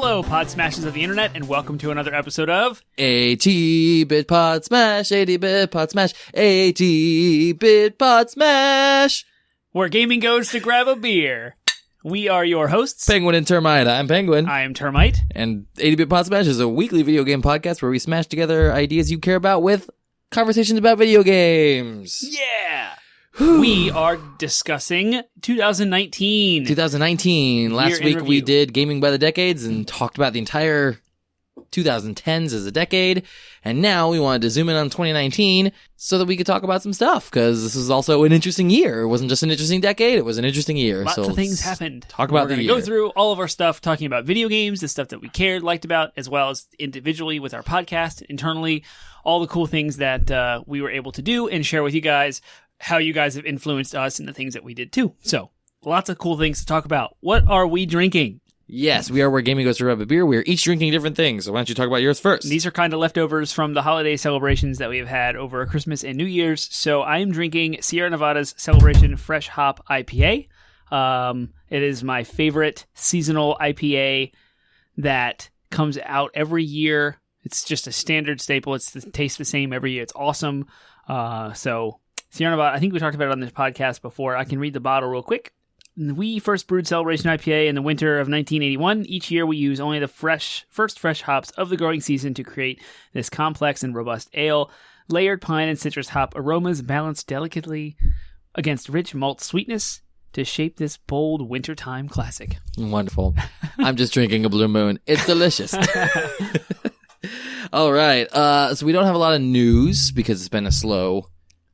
Hello, Pod Smashers of the Internet, and welcome to another episode of AT Bit Podsmash, 80-Bit Podsmash, AT Bit Podsmash, where gaming goes to grab a beer. We are your hosts. Penguin and Termite. I'm Penguin. I am Termite. And 80-Bit Podsmash is a weekly video game podcast where we smash together ideas you care about with conversations about video games. Yeah! We are discussing 2019. 2019. Last week review. we did Gaming by the Decades and talked about the entire 2010s as a decade. And now we wanted to zoom in on 2019 so that we could talk about some stuff, because this was also an interesting year. It wasn't just an interesting decade, it was an interesting year. Lots of things happened. Talk about the year. We're going to go through all of our stuff, talking about video games, the stuff that we cared, liked about, as well as individually with our podcast, internally, all the cool things that we were able to do and share with you guys, how you guys have influenced us and the things that we did too. So, lots of cool things to talk about. What are we drinking? Yes, we are where gaming goes to grab a beer. We are each drinking different things. So why don't you talk about yours first? These are kind of leftovers from the holiday celebrations that we have had over Christmas and New Year's. So I am drinking Sierra Nevada's Celebration Fresh Hop IPA. It is my favorite seasonal IPA that comes out every year. It's just a standard staple. It tastes the same every year. It's awesome. So Sierra Nevada, I think we talked about it on this podcast before. I can read the bottle real quick. We first brewed Celebration IPA in the winter of 1981. Each year we use only the first fresh hops of the growing season to create this complex and robust ale. Layered pine and citrus hop aromas balanced delicately against rich malt sweetness to shape this bold wintertime classic. Wonderful. I'm just drinking a Blue Moon. It's delicious. All right. So we don't have a lot of news because it's been a slow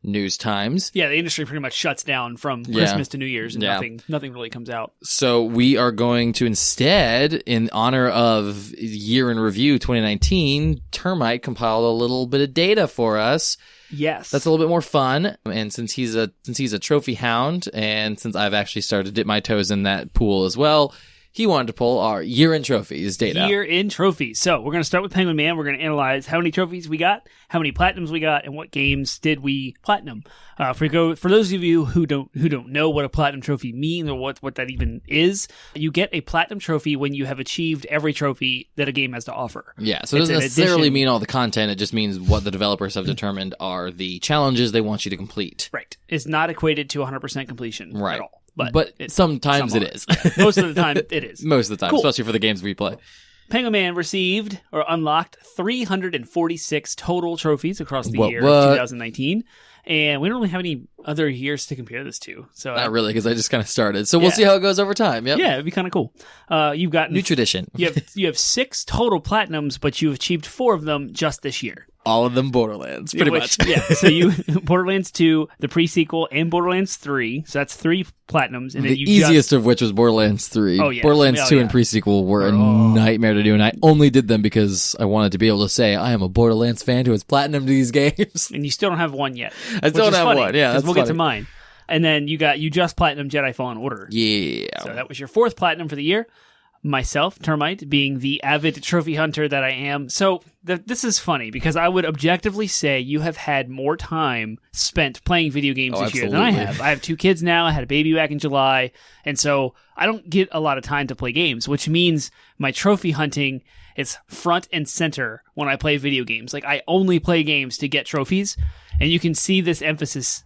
news times. Yeah, the industry pretty much shuts down from Christmas to New Year's, and nothing really comes out. So we are going to instead, in honor of Year in Review 2019, Termite compiled a little bit of data for us. Yes. That's a little bit more fun. And since he's a trophy hound, and since I've actually started to dip my toes in that pool as well, he wanted to pull our Year in Trophies data. Year in Trophies. So we're going to start with Penguin Man. We're going to analyze how many trophies we got, how many platinums we got, and what games did we platinum. For those of you who don't know what a platinum trophy means or what that even is, you get a platinum trophy when you have achieved every trophy that a game has to offer. Yeah, so it doesn't necessarily mean all the content. It just means what the developers have determined are the challenges they want you to complete. Right. It's not equated to 100% completion at all. But sometimes it is. Most of the time, it is. Most of the time, cool. Especially for the games we play. Penguin Man received or unlocked 346 total trophies across the year of 2019. And we don't really have any other years to compare this to. So not really, because I just kind of started. So we'll see how it goes over time. Yep. Yeah, it'd be kind of cool. You've got new tradition. You have 6 total platinums, but you've achieved 4 of them just this year. All of them Borderlands, pretty much. Yeah, so you Borderlands 2, the pre-sequel, and Borderlands 3. So that's 3 platinums. And the easiest of which was Borderlands 3. Oh, yeah. Borderlands 2 and pre-sequel were a nightmare to do, and I only did them because I wanted to be able to say I am a Borderlands fan who has platinumed these games. And you still don't have one yet. I still don't have one, yeah. We'll get to mine. And then you just platinumed Jedi Fallen Order. Yeah. So that was your 4th platinum for the year. Myself, Termite, being the avid trophy hunter that I am. So this is funny because I would objectively say you have had more time spent playing video games this year than I have. I have 2 kids now. I had a baby back in July. And so I don't get a lot of time to play games, which means my trophy hunting is front and center when I play video games. Like, I only play games to get trophies. And you can see this emphasis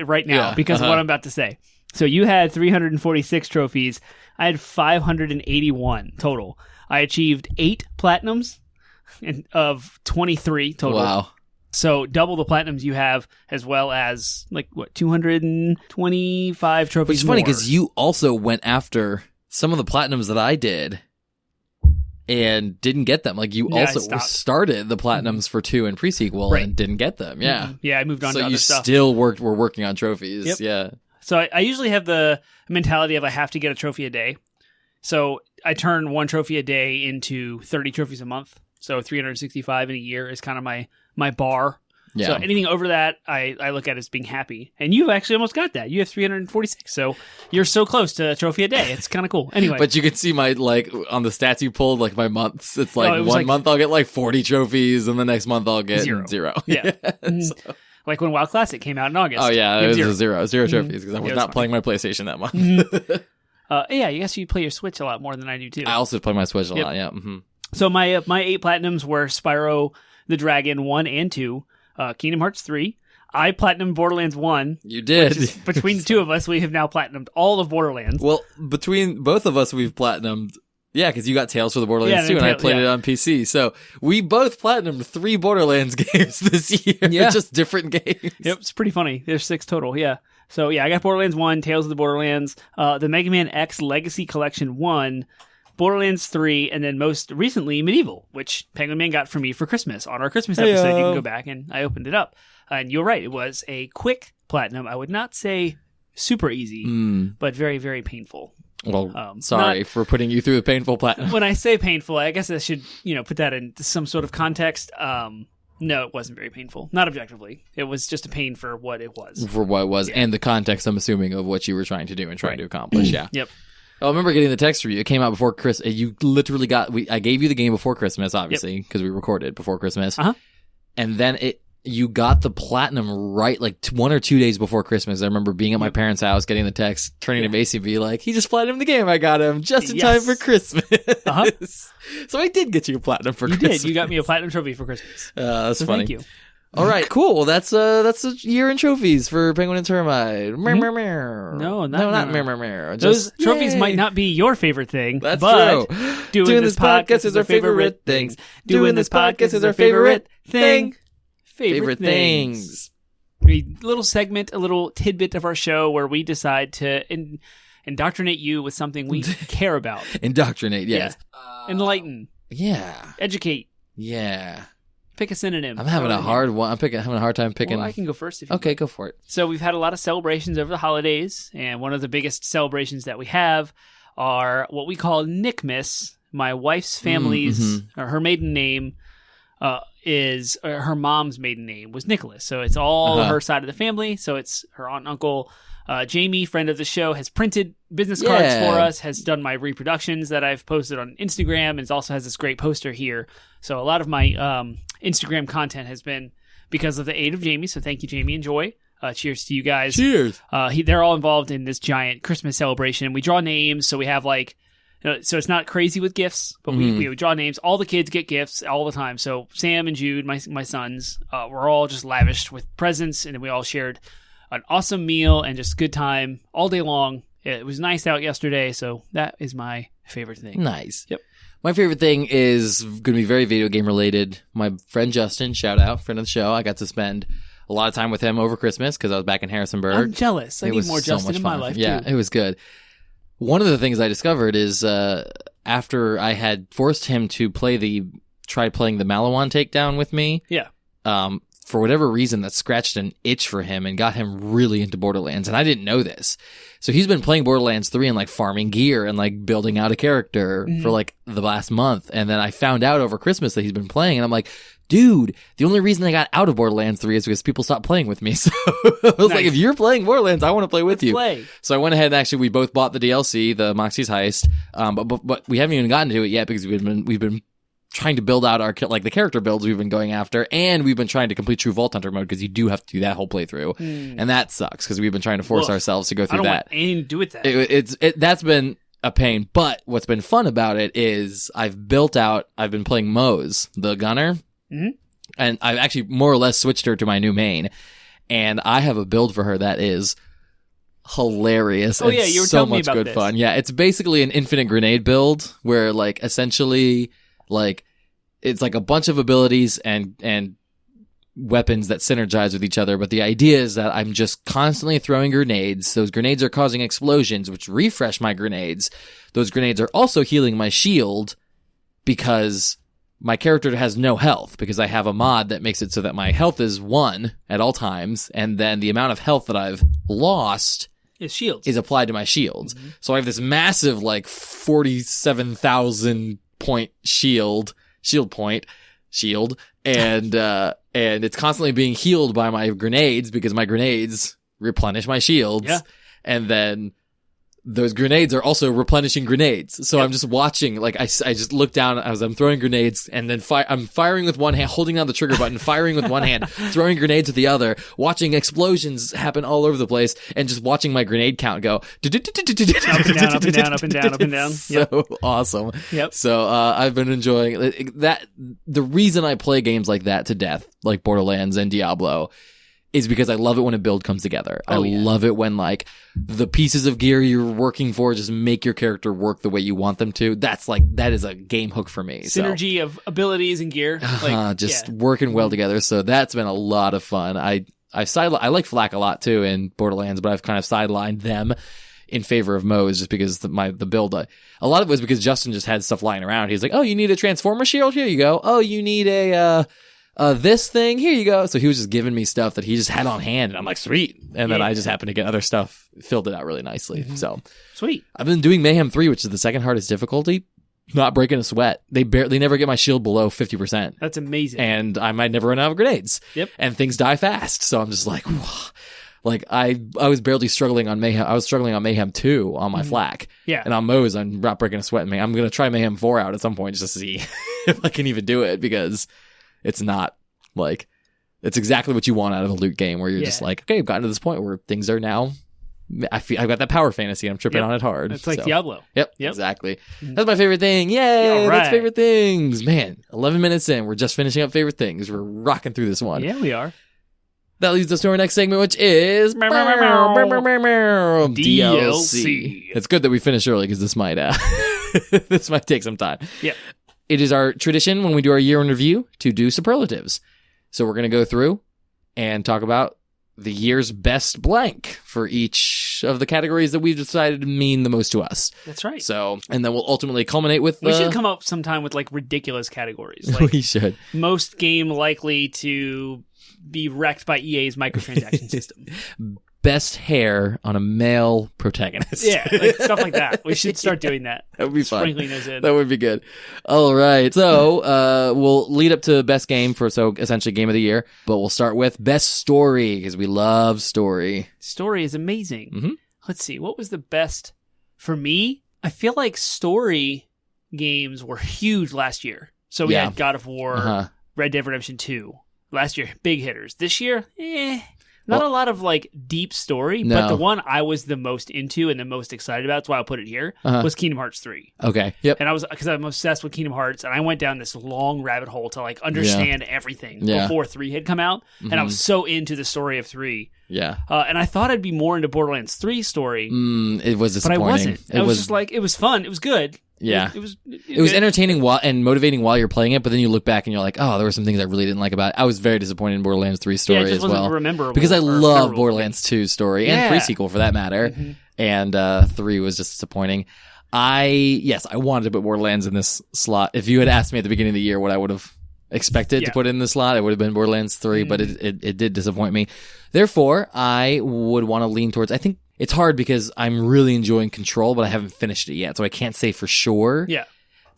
right now because of what I'm about to say. So you had 346 trophies. I had 581 total. I achieved 8 platinums of 23 total. Wow. So double the platinums you have, as well as 225 trophies. Which is funny because you also went after some of the platinums that I did and didn't get them. Like, you also started the platinums for 2 and pre-sequel and didn't get them. Yeah. Mm-hmm. Yeah, I moved on to other stuff. So you still were working on trophies. Yep. Yeah. So I usually have the mentality of I have to get a trophy a day. So I turn 1 trophy a day into 30 trophies a month. So 365 in a year is kind of my bar. Yeah. So anything over that, I look at as being happy. And you've actually almost got that. You have 346. So you're so close to a trophy a day. It's kind of cool. Anyway. But you can see my, on the stats you pulled, my months. It's one month I'll get 40 trophies, and the next month I'll get 0. Yeah. So. Like when WoW Classic came out in August. Oh, yeah. It was 0 trophies because I was not playing my PlayStation that month. Yeah, I guess you play your Switch a lot more than I do too. I also play my Switch a lot, yeah. Mm-hmm. So my 8 platinums were Spyro the Dragon 1 and 2, Kingdom Hearts 3. I platinumed Borderlands 1. You did. Which is, between the two of us, we have now platinumed all of Borderlands. Well, between both of us, we've platinumed. Yeah, because you got Tales for the Borderlands 2, and I played it on PC. So we both platinumed 3 Borderlands games this year. Yeah. Just different games. Yep, it's pretty funny. There's 6 total, yeah. So yeah, I got Borderlands 1, Tales of the Borderlands, the Mega Man X Legacy Collection 1, Borderlands 3, and then most recently Medieval, which Penguin Man got for me for Christmas. On our Christmas episode, you can go back and I opened it up. And you're right, it was a quick platinum. I would not say super easy, but very, very painful. Well, sorry for putting you through a painful platinum. When I say painful, I guess I should, put that in some sort of context. No, it wasn't very painful. Not objectively. It was just a pain for what it was. For what it was, and the context, I'm assuming, of what you were trying to do and trying to accomplish, yeah. Yep. I remember getting the text from you. It came out before Christmas. You literally I gave you the game before Christmas, obviously, because we recorded before Christmas. Uh-huh. And then you got the platinum right, like 1 or 2 days before Christmas. I remember being at my parents' house, getting the text, turning to Macy and be like, he just platinumed the game I got him just in time for Christmas. Uh-huh. So I did get you a platinum for Christmas. You did. You got me a platinum trophy for Christmas. That's funny. Thank you. All right, cool. Well, that's a year in trophies for Penguin and Termite. Mm-hmm. No, not mer. Those trophies might not be your favorite thing. That's but true. Doing this podcast is our favorite thing. Doing this podcast is our favorite thing. Favorite things. A little segment, a little tidbit of our show where we decide to indoctrinate you with something we care about. Indoctrinate, yes. Yeah. Enlighten. Yeah. Educate. Yeah. Pick a synonym. I'm having a hard one. having a hard time picking. Well, I can go first if you Okay, want. go for it. So we've had a lot of celebrations over the holidays, and one of the biggest celebrations that we have are what we call Nickmas. My wife's family's, or her maiden name is her mom's maiden name was Nicholas. So it's all her side of the family. So it's her aunt and uncle. Jamie, friend of the show, has printed business cards for us, has done my reproductions that I've posted on Instagram, and also has this great poster here. So a lot of my Instagram content has been because of the aid of Jamie. So thank you, Jamie and Joy. Cheers to you guys. Cheers. They're all involved in this giant Christmas celebration. We draw names, so we have so it's not crazy with gifts, but we draw names. All the kids get gifts all the time. So Sam and Jude, my sons, were all just lavished with presents, and then we all shared an awesome meal and just good time all day long. It was nice out yesterday, so that is my favorite thing. Nice. Yep. My favorite thing is going to be very video game related. My friend Justin, shout out, friend of the show. I got to spend a lot of time with him over Christmas because I was back in Harrisonburg. I'm jealous. I need more Justin in my life, Yeah, too. it was good. One of the things I discovered is after I had forced him to try playing the Malawan takedown with me. Yeah. For whatever reason, that scratched an itch for him and got him really into Borderlands. And I didn't know this. So he's been playing Borderlands 3 and farming gear and building out a character for the last month. And then I found out over Christmas that he's been playing, and I'm like, dude, the only reason I got out of Borderlands 3 is because people stopped playing with me. So I was like, if you're playing Borderlands, I want to play with you. Play. So I went ahead and actually we both bought the DLC, the Moxie's Heist. But we haven't even gotten to it yet because we've been trying to build out our the character builds we've been going after, and we've been trying to complete True Vault Hunter mode because you do have to do that whole playthrough, and that sucks because we've been trying to force ourselves to go through that. I don't want anything to do with that. That's been a pain, but what's been fun about it is I've been playing Mose, the gunner, and I've actually more or less switched her to my new main, and I have a build for her that is hilarious. Oh, yeah, you were so telling me much about good this. fun. Yeah, it's basically an infinite grenade build where essentially it's a bunch of abilities and weapons that synergize with each other, but the idea is that I'm just constantly throwing grenades. Those grenades are causing explosions, which refresh my grenades. Those grenades are also healing my shield because my character has no health, because I have a mod that makes it so that my health is 1 at all times, and then the amount of health that I've lost is applied to my shields. So I have this massive 47,000 point shield, and it's constantly being healed by my grenades because my grenades replenish my shields. Yeah. And then those grenades are also replenishing grenades. So I'm just watching, like, I just look down as I'm throwing grenades, and then I'm firing with one hand, holding down the trigger button, firing with one hand, throwing grenades with the other, watching explosions happen all over the place, and just watching my grenade count go. Up and down, up and down, up and down, up and down. So awesome. Yep. So I've been enjoying that. The reason I play games like that to death, like Borderlands and Diablo, is because I love it when a build comes together. I love it when, like, the pieces of gear you're working for just make your character work the way you want them to. that is a game hook for me. Synergy of abilities and gear. Working well together. So that's been a lot of fun. I like Flak a lot too in Borderlands, but I've kind of sidelined them in favor of Moe's just because the build. A lot of it was because Justin just had stuff lying around. He's like, oh, you need a Transformer shield? Here you go. Oh, you need a this thing, here you go. So he was just giving me stuff that he just had on hand, and I'm like, sweet. And then I just happened to get other stuff, filled it out really nicely. So sweet. I've been doing Mayhem 3, which is the second hardest difficulty, not breaking a sweat. They never get my shield below 50%. That's amazing. And I might never run out of grenades. Yep. And things die fast. So I'm just like, whoa. Like, I was barely struggling on Mayhem. I was struggling on Mayhem 2 on my Flak. Yeah. And on Moe's, I'm not breaking a sweat in me. I'm going to try Mayhem 4 out at some point just to see if I can even do it, because it's not, like, it's exactly what you want out of a loot game, where you're just like, okay, I've gotten to this point where things are now, I've got that power fantasy and I'm tripping on it hard. It's like Diablo. Yep, exactly. That's my favorite thing. Yay, that's favorite things. Man, 11 minutes in, we're just finishing up favorite things. We're rocking through this one. Yeah, we are. That leads us to our next segment, which is DLC. It's good that we finished early, because this might this might take some time. Yeah. It is our tradition when we do our year in review to do superlatives. So we're going to go through and talk about the year's best blank for each of the categories that we've decided to mean the most to us. That's right. So, and then we'll ultimately culminate with... We should come up sometime with, like, ridiculous categories. Like, we should. Most game likely to be wrecked by EA's microtransaction system. Best hair on a male protagonist. Yeah, like, stuff like that. We should start doing that. That would be fun. Sprinkling those in. That would be good. All right. So, we'll lead up to best game essentially game of the year, but we'll start with best story, because we love story. Story is amazing. Mm-hmm. Let's see. What was the best for me? I feel like story games were huge last year. So we had God of War, Red Dead Redemption 2. Last year, big hitters. This year, not a lot of, like, deep story, but the one I was the most into and the most excited about, that's why I'll put it here, was Kingdom Hearts 3. Okay, yep. And because I'm obsessed with Kingdom Hearts, and I went down this long rabbit hole to, like, understand everything before 3 had come out, and I was so into the story of 3. Yeah. And I thought I'd be more into Borderlands 3 story. It was disappointing. But I wasn't. I was just like, it was fun. It was good. Yeah. It was entertaining and motivating while you're playing it, but then you look back and you're like, oh, there were some things I really didn't like about it. I was very disappointed in Borderlands 3 story it just as well. Wasn't rememberable, because I love Borderlands 2 story and 3 sequel for that matter. Mm-hmm. And 3 was just disappointing. I wanted to put Borderlands in this slot. If you had asked me at the beginning of the year what I would have expected to put in the slot, it would have been Borderlands 3, but it did disappoint me. Therefore, I would want to lean towards, I think it's hard because I'm really enjoying Control, but I haven't finished it yet, so I can't say for sure. Yeah.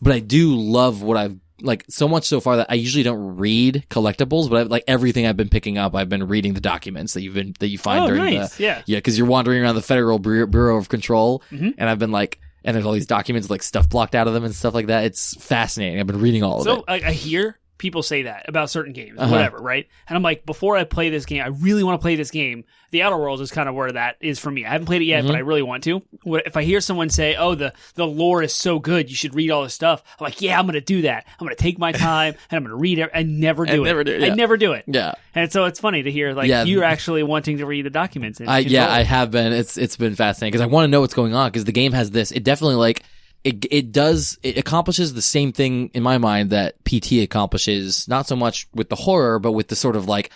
But I do love what I've, like, so much so far that I usually don't read collectibles, but like everything I've been picking up, I've been reading the documents that you find during because you're wandering around the Federal Bureau of Control, and I've been like, and there's all these documents with, like, stuff blocked out of them and stuff like that. It's fascinating. I've been reading all of it. So I hear people say that about certain games, whatever, right? And I'm like, before I play this game, I really want to play this game. The Outer Worlds is kind of where that is for me. I haven't played it yet, but I really want to. If I hear someone say, oh, the lore is so good, you should read all this stuff, I'm like, yeah, I'm going to do that. I'm going to take my time, and I'm going to read it. I never do it. I never do it. Yeah. And so it's funny to hear, like, you're actually wanting to read the documents. I have been. It's been fascinating, because I want to know what's going on, because the game has this. It definitely, like, it accomplishes the same thing in my mind that PT accomplishes, not so much with the horror, but with the sort of, like,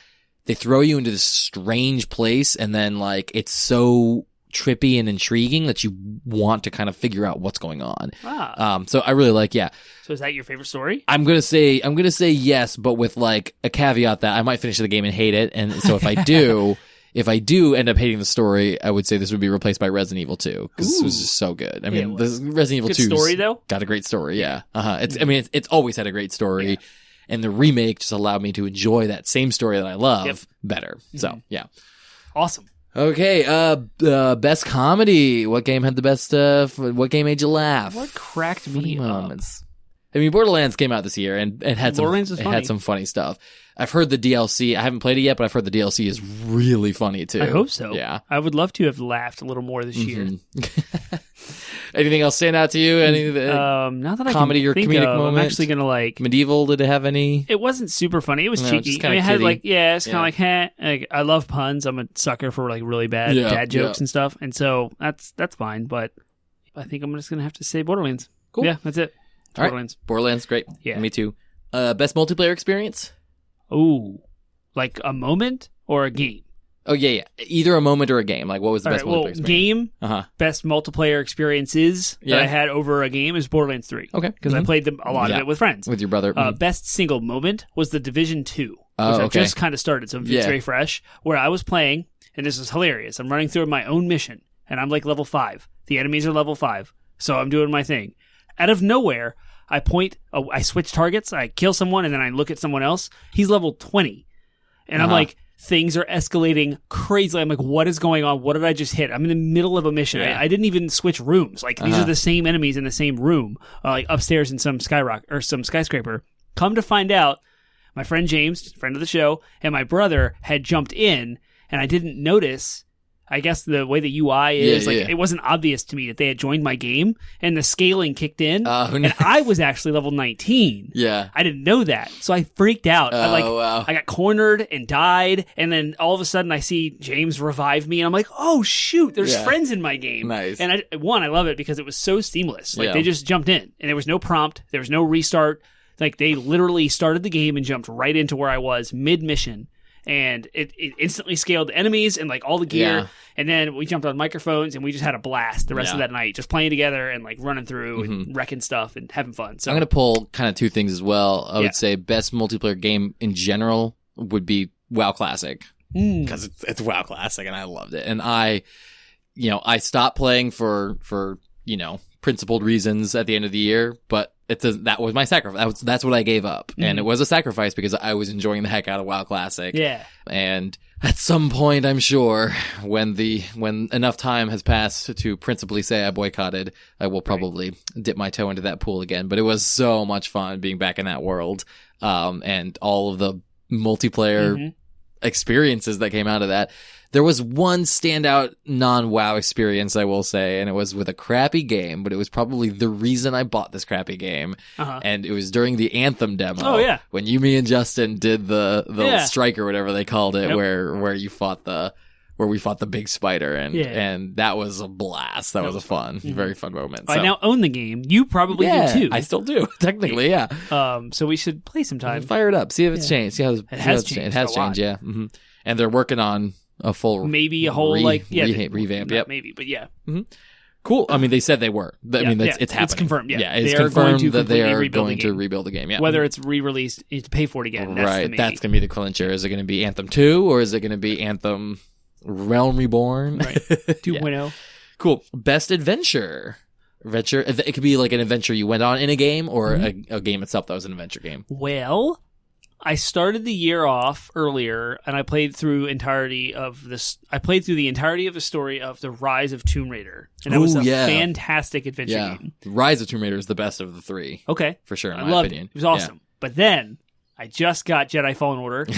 they throw you into this strange place, and then, like, it's so trippy and intriguing that you want to kind of figure out what's going on. So I really like, So is that your favorite story? I'm gonna say yes, but with, like, a caveat that I might finish the game and hate it, and so if I do. If I do end up hating the story, I would say this would be replaced by Resident Evil 2, because this was just so good. I mean, the Resident Evil 2 story though got a great story. Yeah. It's always had a great story, and the remake just allowed me to enjoy that same story that I love better. So yeah. Awesome. Okay, best comedy. What game had the best, what game made you laugh? What cracked Funny me up? moments. I mean, Borderlands came out this year and it had some funny stuff. I've heard the DLC. I haven't played it yet, but I've heard the DLC is really funny too. I hope so. Yeah. I would love to have laughed a little more this year. Anything else stand out to you? Any Not that I comedy can or think comedic of. moment? I'm actually gonna Medieval, did it have any? It wasn't super funny. It was No, cheeky. just I mean, it had kinda kiddie. it's kind of like, heh. Like, I love puns. I'm a sucker for like really bad dad jokes and stuff, and so that's fine. But I think I'm just gonna have to say Borderlands. Cool. Yeah, that's it. All right. Borderlands. Borderlands, great. Yeah. Me too. Best multiplayer experience? Ooh, like a moment or a game? Oh, yeah. Either a moment or a game. Like, what was the best multiplayer experience? Game, Uh-huh. best multiplayer experiences that I had over a game is Borderlands 3. Okay. Because I played a lot of it with friends. With your brother. Best single moment was the Division 2, which Oh, I okay. just kind of started, so it's very fresh, where I was playing, and this is hilarious. I'm running through my own mission, and I'm like level 5. The enemies are level 5, so I'm doing my thing. Out of nowhere, I switch targets, I kill someone, and then I look at someone else. He's level 20. And I'm like, things are escalating crazily. I'm like, what is going on? What did I just hit? I'm in the middle of a mission. Yeah. I didn't even switch rooms. Like, these are the same enemies in the same room, like upstairs in some some skyscraper. Come to find out, my friend James, friend of the show, and my brother had jumped in, and I didn't notice. I guess the way the UI is, it wasn't obvious to me that they had joined my game, and the scaling kicked in, and I was actually level 19. Yeah. I didn't know that, so I freaked out. Wow. I got cornered and died, and then all of a sudden I see James revive me, and I'm like, oh shoot, there's friends in my game. Nice. And I love it because it was so seamless. Like, they just jumped in, and there was no prompt, there was no restart. Like, they literally started the game and jumped right into where I was mid-mission. And it instantly scaled the enemies and like all the gear. Yeah. And then we jumped on microphones and we just had a blast the rest of that night, just playing together and like running through and wrecking stuff and having fun. So I'm going to pull kind of two things as well. I would say best multiplayer game in general would be WoW Classic. Because it's WoW Classic and I loved it. And I stopped playing for principled reasons at the end of the year, but that was my sacrifice. That's what I gave up. And it was a sacrifice because I was enjoying the heck out of WoW Classic. Yeah. And at some point, I'm sure, when enough time has passed to principally say I boycotted, I will probably dip my toe into that pool again. But it was so much fun being back in that world. And all of the multiplayer experiences that came out of that. There was one standout non-WoW experience, I will say, and it was with a crappy game, but it was probably the reason I bought this crappy game. And it was during the Anthem demo. Oh, yeah. When you, me, and Justin did the strike or whatever they called it, where we fought the big spider, and that was a blast. That was a fun, very fun moment. I now own the game. You probably do too. I still do, technically, yeah. So we should play sometime. Fire it up, see if it's changed. See how it has changed. It has changed, yeah. And they're working on a full revamp. Yep. Maybe, but yeah. Cool. I mean, they said they were. It's happening. It's confirmed. Yeah, it's confirmed that they are going to rebuild the game. Yeah. Whether it's re-released, you have to pay for it again. Right. That's going to be the clincher. Is it going to be Anthem 2 or is it going to be Anthem Realm Reborn? Right. 2.0. Cool. Best adventure. It could be like an adventure you went on in a game or a game itself that was an adventure game. Well, I started the year off earlier, and I played through the entirety of the story of The Rise of Tomb Raider, and that was a fantastic adventure game. Rise of Tomb Raider is the best of the three. Okay, for sure. I loved it. It was awesome. But then I just got Jedi Fallen Order,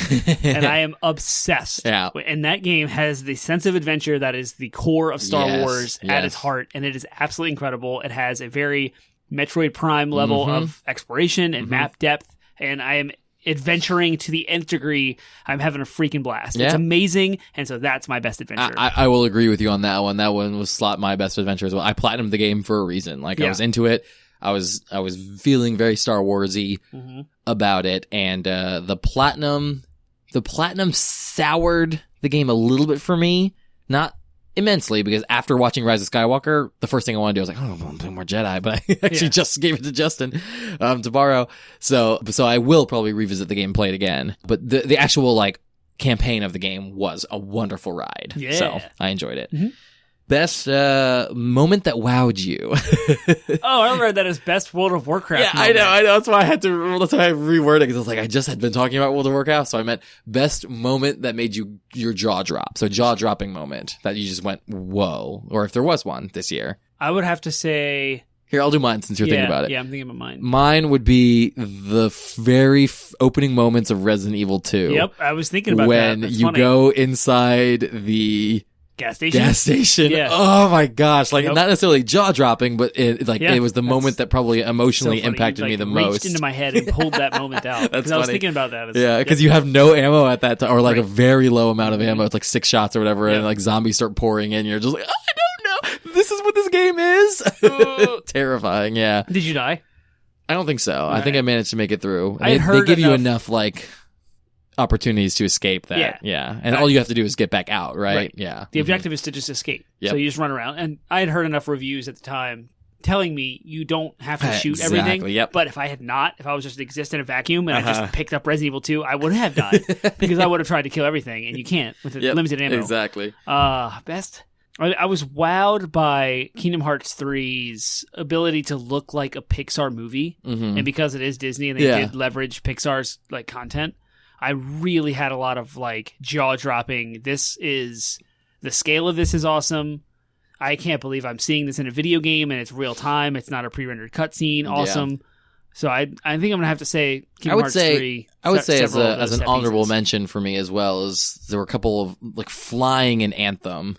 and I am obsessed. Yeah. And that game has the sense of adventure that is the core of Star Wars at its heart, and it is absolutely incredible. It has a very Metroid Prime level of exploration and map depth, and I am adventuring to the nth degree. I'm having a freaking blast. It's amazing, and so that's my best adventure. I will agree with you on that one. That one was slot my best adventure as well. I platinumed the game for a reason. Like I was into it. I was feeling very Star Warsy about it, and the platinum soured the game a little bit for me. Not immensely, because after watching Rise of Skywalker, the first thing I want to do, I was like, oh, I want to play more Jedi, but I actually just gave it to Justin to borrow. So I will probably revisit the game and play it again. But the actual like campaign of the game was a wonderful ride. Yeah. So I enjoyed it. Best moment that wowed you. Oh, I read that as best World of Warcraft. Yeah, moment. I know. That's why I had to. That's why I reworded it, because I was like, I just had been talking about World of Warcraft, so I meant best moment that made your jaw drop. So jaw dropping moment that you just went whoa, or if there was one this year. I would have to say. Here, I'll do mine since you're thinking about it. Yeah, I'm thinking about mine. Mine would be the very opening moments of Resident Evil 2. Yep, I was thinking about when that. That's you funny. go inside the gas station. Yeah. Oh my gosh! Like Yep. not necessarily jaw dropping, but it was the that's moment that probably emotionally so funny. impacted You, me the reached most. into my head and pulled that moment out. That's Because I was funny. thinking about that. Yeah, because you have no ammo at that time, or like a Right. very low amount of ammo. It's like 6 shots or whatever, Yep. and like zombies start pouring in. You're just like, I don't know. This is what this game is. Terrifying. Yeah. Did you die? I don't think so. I Right. think I managed to make it through. I had They heard give you enough- enough like opportunities to escape that. Yeah. And all you have to do is get back out, right? Right. Yeah. The objective is to just escape. Yep. So you just run around. And I had heard enough reviews at the time telling me you don't have to shoot Exactly, everything. yep. But if I had not, if I was just exist in a vacuum and I Uh-huh. just picked up Resident Evil 2, I would have died. Because I would have tried to kill everything. And you can't with Yep, limited ammo. Exactly. Best. I was wowed by Kingdom Hearts 3's ability to look like a Pixar movie. Mm-hmm. And because it is Disney and they Yeah. did leverage Pixar's like content, I really had a lot of like jaw dropping. The scale of this is awesome. I can't believe I'm seeing this in a video game and it's real time. It's not a pre-rendered cutscene. Awesome. So I think I'm gonna have to say Kingdom Hearts 3. I would say as several of an those set honorable pieces. mention for me as well is there were a couple of like flying in Anthem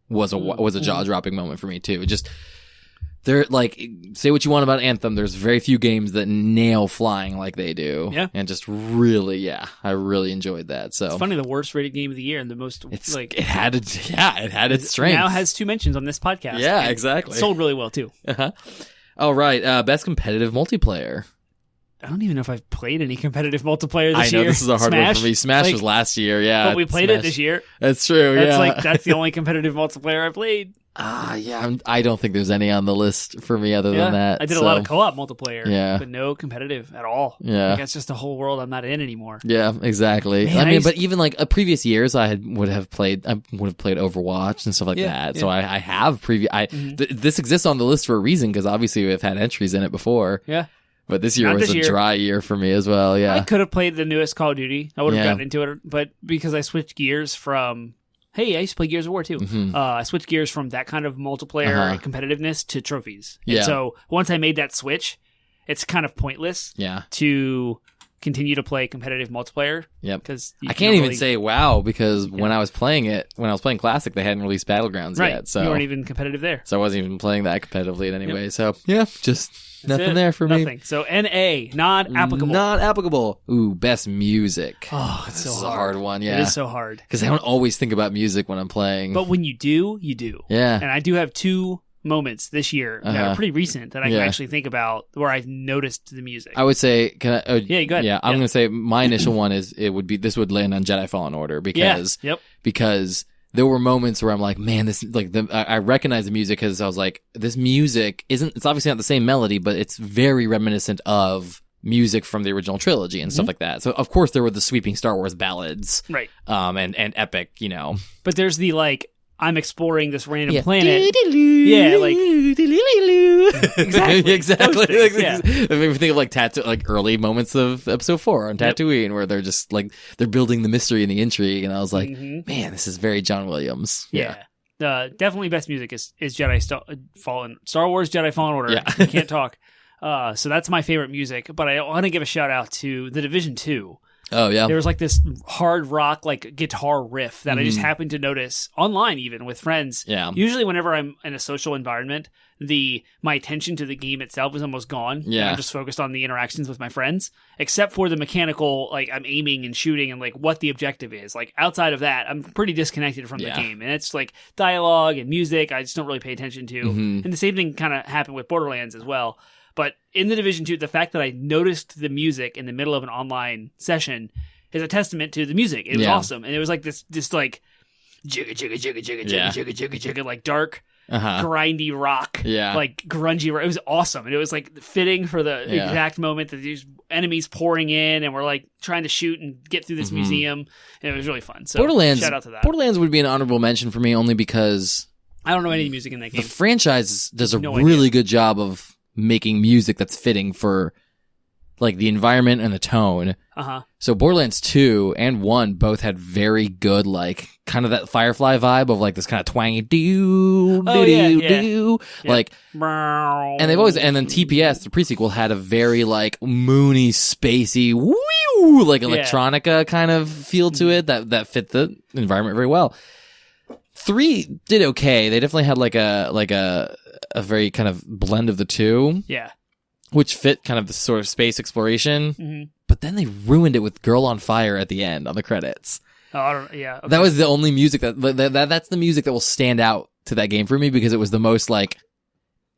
was a jaw dropping moment for me too. Just there, like, say what you want about Anthem. There's very few games that nail flying like they do. Yeah. And just really, I really enjoyed that. So It's funny, the worst rated game of the year and the most it's like it had its strength. now has 2 mentions on this podcast. Yeah, And exactly. it sold really well too. Uh-huh. All right, best competitive multiplayer. I don't even know if I've played any competitive multiplayer I this know year. this is a hard one for me. Smash Like, was last year, yeah. but we played it Smash. this year. That's true. That's the only competitive multiplayer I played. I don't think there's any on the list for me other than that. I did a lot of co-op multiplayer. Yeah. But no competitive at all. Yeah. Like, that's just a whole world I'm not in anymore. Yeah, exactly. Man, I I mean, used- but even like previous years, I would have played Overwatch and stuff like Yeah, that. yeah. So I have this exists on the list for a reason because obviously we've had entries in it before. Yeah. But this year Not was this a year. dry year for me as well. Yeah. I could have played the newest Call of Duty. I would have Yeah. gotten into it, but because I switched gears from, hey, I used to play Gears of War too. Mhm. I switched gears from that kind of multiplayer Uh-huh. competitiveness to trophies. And Yeah. so once I made that switch, it's kind of pointless Yeah. to continue to play competitive multiplayer. Yep. Because I can't even say wow because when I was playing Classic, they hadn't released Battlegrounds right. yet. So You weren't even competitive there. I wasn't even playing that competitively in any Yep. way. So yeah, just That's nothing it. there for me. Nothing. So NA, not applicable. Not applicable. Ooh, best music. Oh, it's This so is hard. a hard one. Yeah. It is so hard. Because I don't always think about music when I'm playing. But when you do, you do. yeah. And I do have 2 moments this year that Uh-huh. are pretty recent that I can Yeah. actually think about where I've noticed the music. I would say, can I? Yeah, go ahead. Yeah, I'm Yeah. going to say my initial one is this would land on Jedi Fallen Order because because there were moments where I'm like, man, this like I recognize the music because I was like, this music it's obviously not the same melody, but it's very reminiscent of music from the original trilogy and stuff like that. So of course there were the sweeping Star Wars ballads, Right. and epic, But there's the I'm exploring this random planet. Yeah, like exactly. Those things, yeah. It made me think of like early moments of episode 4 on Tatooine, where they're just like they're building the mystery and the intrigue, and I was like, Mhm. man, this is very John Williams. Yeah. Definitely best music is Star Wars Jedi Fallen Order. Yeah. You can't talk. So that's my favorite music, but I want to give a shout out to The Division 2. Oh yeah. There was this hard rock guitar riff that I just happened to notice online, even with friends. Yeah. Usually, whenever I'm in a social environment, my attention to the game itself is almost gone. Yeah. And I'm just focused on the interactions with my friends, except for the mechanical, I'm aiming and shooting and what the objective is. Outside of that, I'm pretty disconnected from the Yeah. game, and it's dialogue and music I just don't really pay attention to. Mhm. And the same thing kind of happened with Borderlands as well. But in The Division 2, the fact that I noticed the music in the middle of an online session is a testament to the music. It was Yeah. awesome. And it was this jigga, jigga, jigga, jigga, jigga, Yeah. jigga, jigga, jigga, dark, Uh-huh. grindy rock. Yeah. Grungy rock. It was awesome. And it was fitting for the Yeah. exact moment that these enemies pouring in and we're trying to shoot and get through this museum. And it was really fun. So Borderlands. shout out to that. Borderlands would be an honorable mention for me only because I don't know any music in that The game. franchise does a No really idea. good job of making music that's fitting for like the environment and the tone. Uh-huh. So Borderlands 2 and 1 both had very good, like, kind of that Firefly vibe of like this kind of twangy do Oh, yeah, yeah. do. Yeah. Like, and they've always, and then TPS, the prequel, had a very like moony, spacey, woo, like electronica kind of feel to it that fit the environment very well. 3 did okay. They definitely had like a very kind of blend of the two. Yeah. Which fit kind of the sort of space exploration. Mm-hmm. But then they ruined it with Girl on Fire at the end on the credits. Oh, I don't, yeah. Okay. That was the only music that's the music that will stand out to that game for me because it was the most like,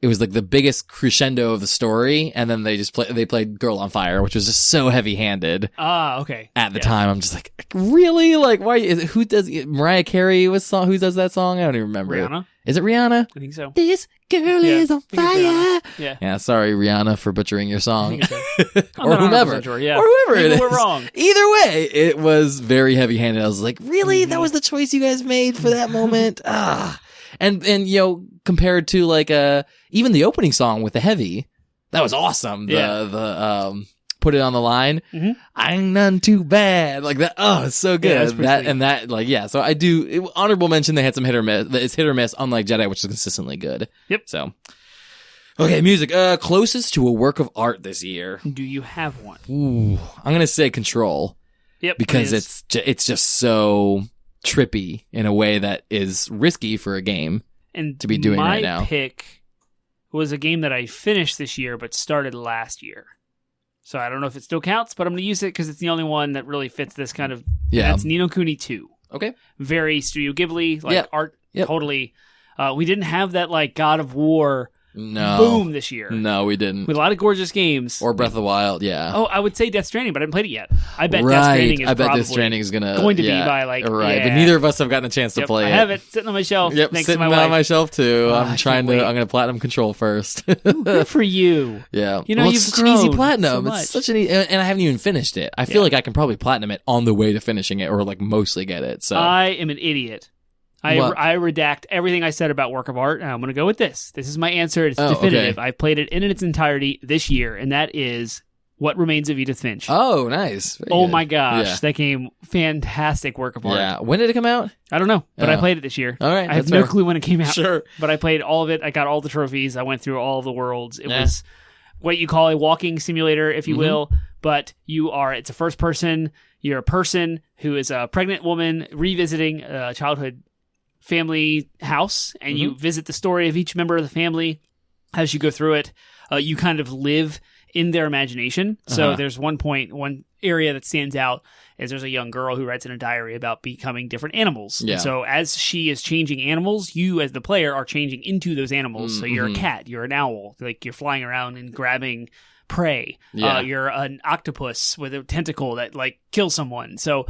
it was like the biggest crescendo of the story. And then they played Girl on Fire, which was just so heavy handed. Ah, okay. At the time, I'm just like, really? Like, why? Who does Mariah Carey? Who does that song? I don't even remember. Rihanna? Is it Rihanna? I think so. This girl is on fire. Yeah. Yeah, sorry, Rihanna, for butchering your song. I think so. Or whomever. Sure, yeah. Or whoever Maybe it is. we're wrong. Either way, it was very heavy handed. I was like, really? That was the choice you guys made for that moment? And you know, compared to like even the opening song with the heavy, that was awesome. The Put It on the Line. Mm-hmm. I ain't none too bad. Like that. Oh, it's so good. Yeah, that's pretty sweet. That like, yeah. So I do honorable mention they had some hit or miss. It's hit or miss, unlike Jedi, which is consistently good. Yep. So, okay, music. Closest to a work of art this year. Do you have one? Ooh, I'm going to say Control. Yep. Because it's just so trippy in a way that is risky for a game and to be doing right now. My pick was a game that I finished this year but started last year. So I don't know if it still counts, but I'm going to use it because it's the only one that really fits this kind of... Yeah. That's Ni no Kuni 2. Okay. Very Studio Ghibli, like Yep. art, Yep. totally. We didn't have that like God of War No. boom this year. No, we didn't. With a lot of gorgeous games. Or Breath of the Wild, yeah. Oh, I would say Death Stranding, but I haven't played it yet. I bet right. Death Stranding is I bet probably Death Stranding is going to be by like... Right, yeah. but neither of us have gotten a chance to Yep, play I it. have it sitting on my shelf Yep, next sitting to my on wife. my shelf too. Oh, I'm I trying can't to. wait. I'm going to platinum Control first. Good for you. Yeah, You know, well, you've it's such an easy grown platinum. so much. It's such an and I haven't even finished it. I feel like I can probably platinum it on the way to finishing it, or like mostly get it. So I am an idiot. I What? redact everything I said about work of art, and I'm going to go with this. This is my answer. It's Oh, definitive. okay. I played it in its entirety this year, and that is What Remains of Edith Finch. Oh, nice. Very Oh good. my gosh, Yeah. that game, fantastic work of art. Yeah. When did it come out? I don't know, but I Oh. played it this year. All right, I have that's no fair. clue when it came out. Sure. But I played all of it. I got all the trophies. I went through all the worlds. It Yeah. was what you call a walking simulator, if you Mhm. will, but it's a first person. You're a person who is a pregnant woman revisiting a childhood family house, and you visit the story of each member of the family as you go through it. You kind of live in their imagination. So there's one area that stands out is there's a young girl who writes in a diary about becoming different animals. Yeah. So as she is changing animals, you as the player are changing into those animals. So you're a cat, you're an owl, like you're flying around and grabbing prey. Yeah. You're an octopus with a tentacle that like kills someone. So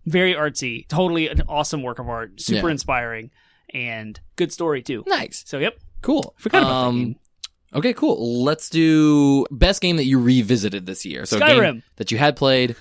very artsy, totally an awesome work of art, super Yeah. inspiring, and good story too. Nice. So yep, Cool. forgot about that game. Okay, cool. Let's do best game that you revisited this year. So a Skyrim. game that you had played,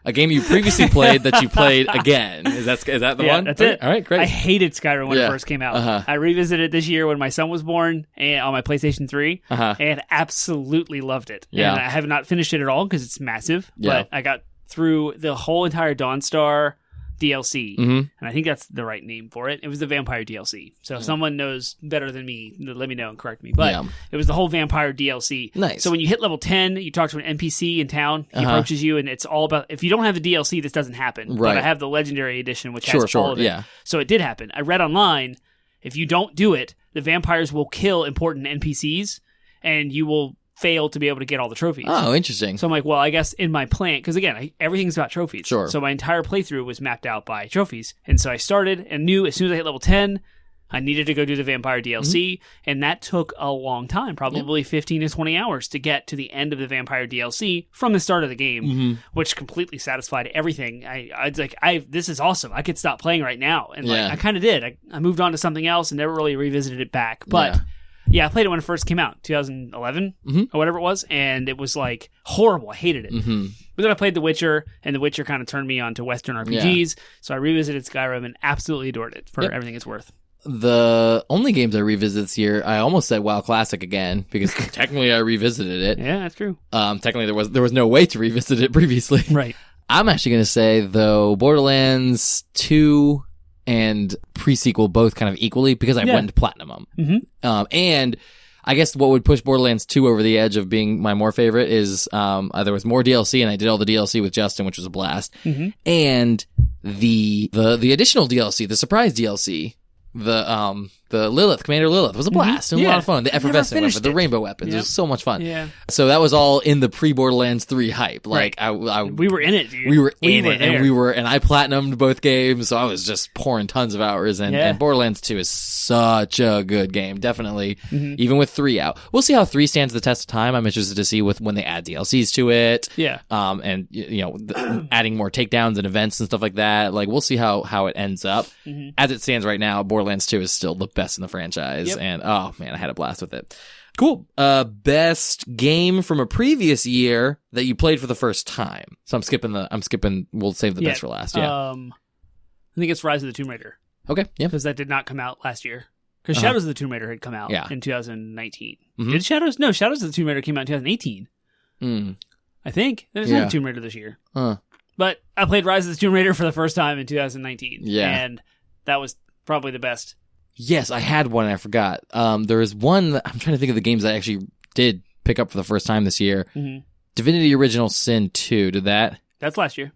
a game you previously played that you played again. Is that the Yeah, one? that's Okay. it. All right, great. I hated Skyrim when Yeah. it first came out. Uh-huh. I revisited it this year when my son was born and on my PlayStation 3 Uh-huh. and absolutely loved it. Yeah. And I have not finished it at all because it's massive, Yeah. but I got through the whole entire Dawnstar DLC, Mhm. and I think that's the right name for it. It was the Vampire DLC. So if someone knows better than me, let me know and correct me. But Yeah. it was the whole Vampire DLC. Nice. So when you hit level 10, you talk to an NPC in town. He approaches you, and it's all about... If you don't have the DLC, this doesn't happen. Right. But I have the Legendary Edition, which Sure, has all of it. yeah. So it did happen. I read online, if you don't do it, the vampires will kill important NPCs, and you will fail to be able to get all the trophies. Oh, interesting. So I'm like, well, I guess in my plan, because again, everything's about trophies. Sure. So my entire playthrough was mapped out by trophies. And so I started and knew as soon as I hit level 10, I needed to go do the Vampire DLC. And that took a long time, probably 15 to 20 hours to get to the end of the Vampire DLC from the start of the game, which completely satisfied everything. I was like, this is awesome. I could stop playing right now. And Yeah. like, I kind of did. I moved on to something else and never really revisited it back. But yeah, I played it when it first came out, 2011 or whatever it was, and it was like horrible. I hated it. But then I played The Witcher, and The Witcher kind of turned me on to Western RPGs, so I revisited Skyrim and absolutely adored it for everything it's worth. The only games I revisited this year, I almost said WoW Classic again because technically I revisited it. Yeah, that's true. Technically there was no way to revisit it previously. Right. I'm actually going to say though Borderlands 2 and pre-sequel both kind of equally because I went platinum them. Mm-hmm. And I guess what would push Borderlands 2 over the edge of being my more favorite is there was more DLC and I did all the DLC with Justin, which was a blast. Mm-hmm. And the additional DLC, the surprise DLC, the Lilith, Commander Lilith was a blast. It was a lot of fun. The effervescent weapon, the rainbow weapons. It was so much fun. Yeah. So that was all in the pre-Borderlands 3 hype. Like we were in it, dude. We were in it, and I platinumed both games, so I was just pouring tons of hours. And Borderlands 2 is such a good game, definitely. Even with 3 out, we'll see how 3 stands the test of time. I'm interested to see when they add DLCs to it. Yeah. And adding more takedowns and events and stuff like that. Like we'll see how it ends up. As it stands right now, Borderlands 2 is still the best in the franchise, and oh man, I had a blast with it. Cool. Best game from a previous year that you played for the first time. So I'm skipping. We'll save the best for last. Yeah. I think it's Rise of the Tomb Raider. Okay. Yeah. Because that did not come out last year. Because Shadows of the Tomb Raider had come out in 2019. Did Shadows? No, Shadows of the Tomb Raider came out in 2018. I think there's not a Tomb Raider this year. But I played Rise of the Tomb Raider for the first time in 2019. Yeah. And that was probably the best. Yes, I had one and I forgot. There was one that I'm trying to think of the games I actually did pick up for the first time this year. Divinity Original Sin 2. Did that? That's last year.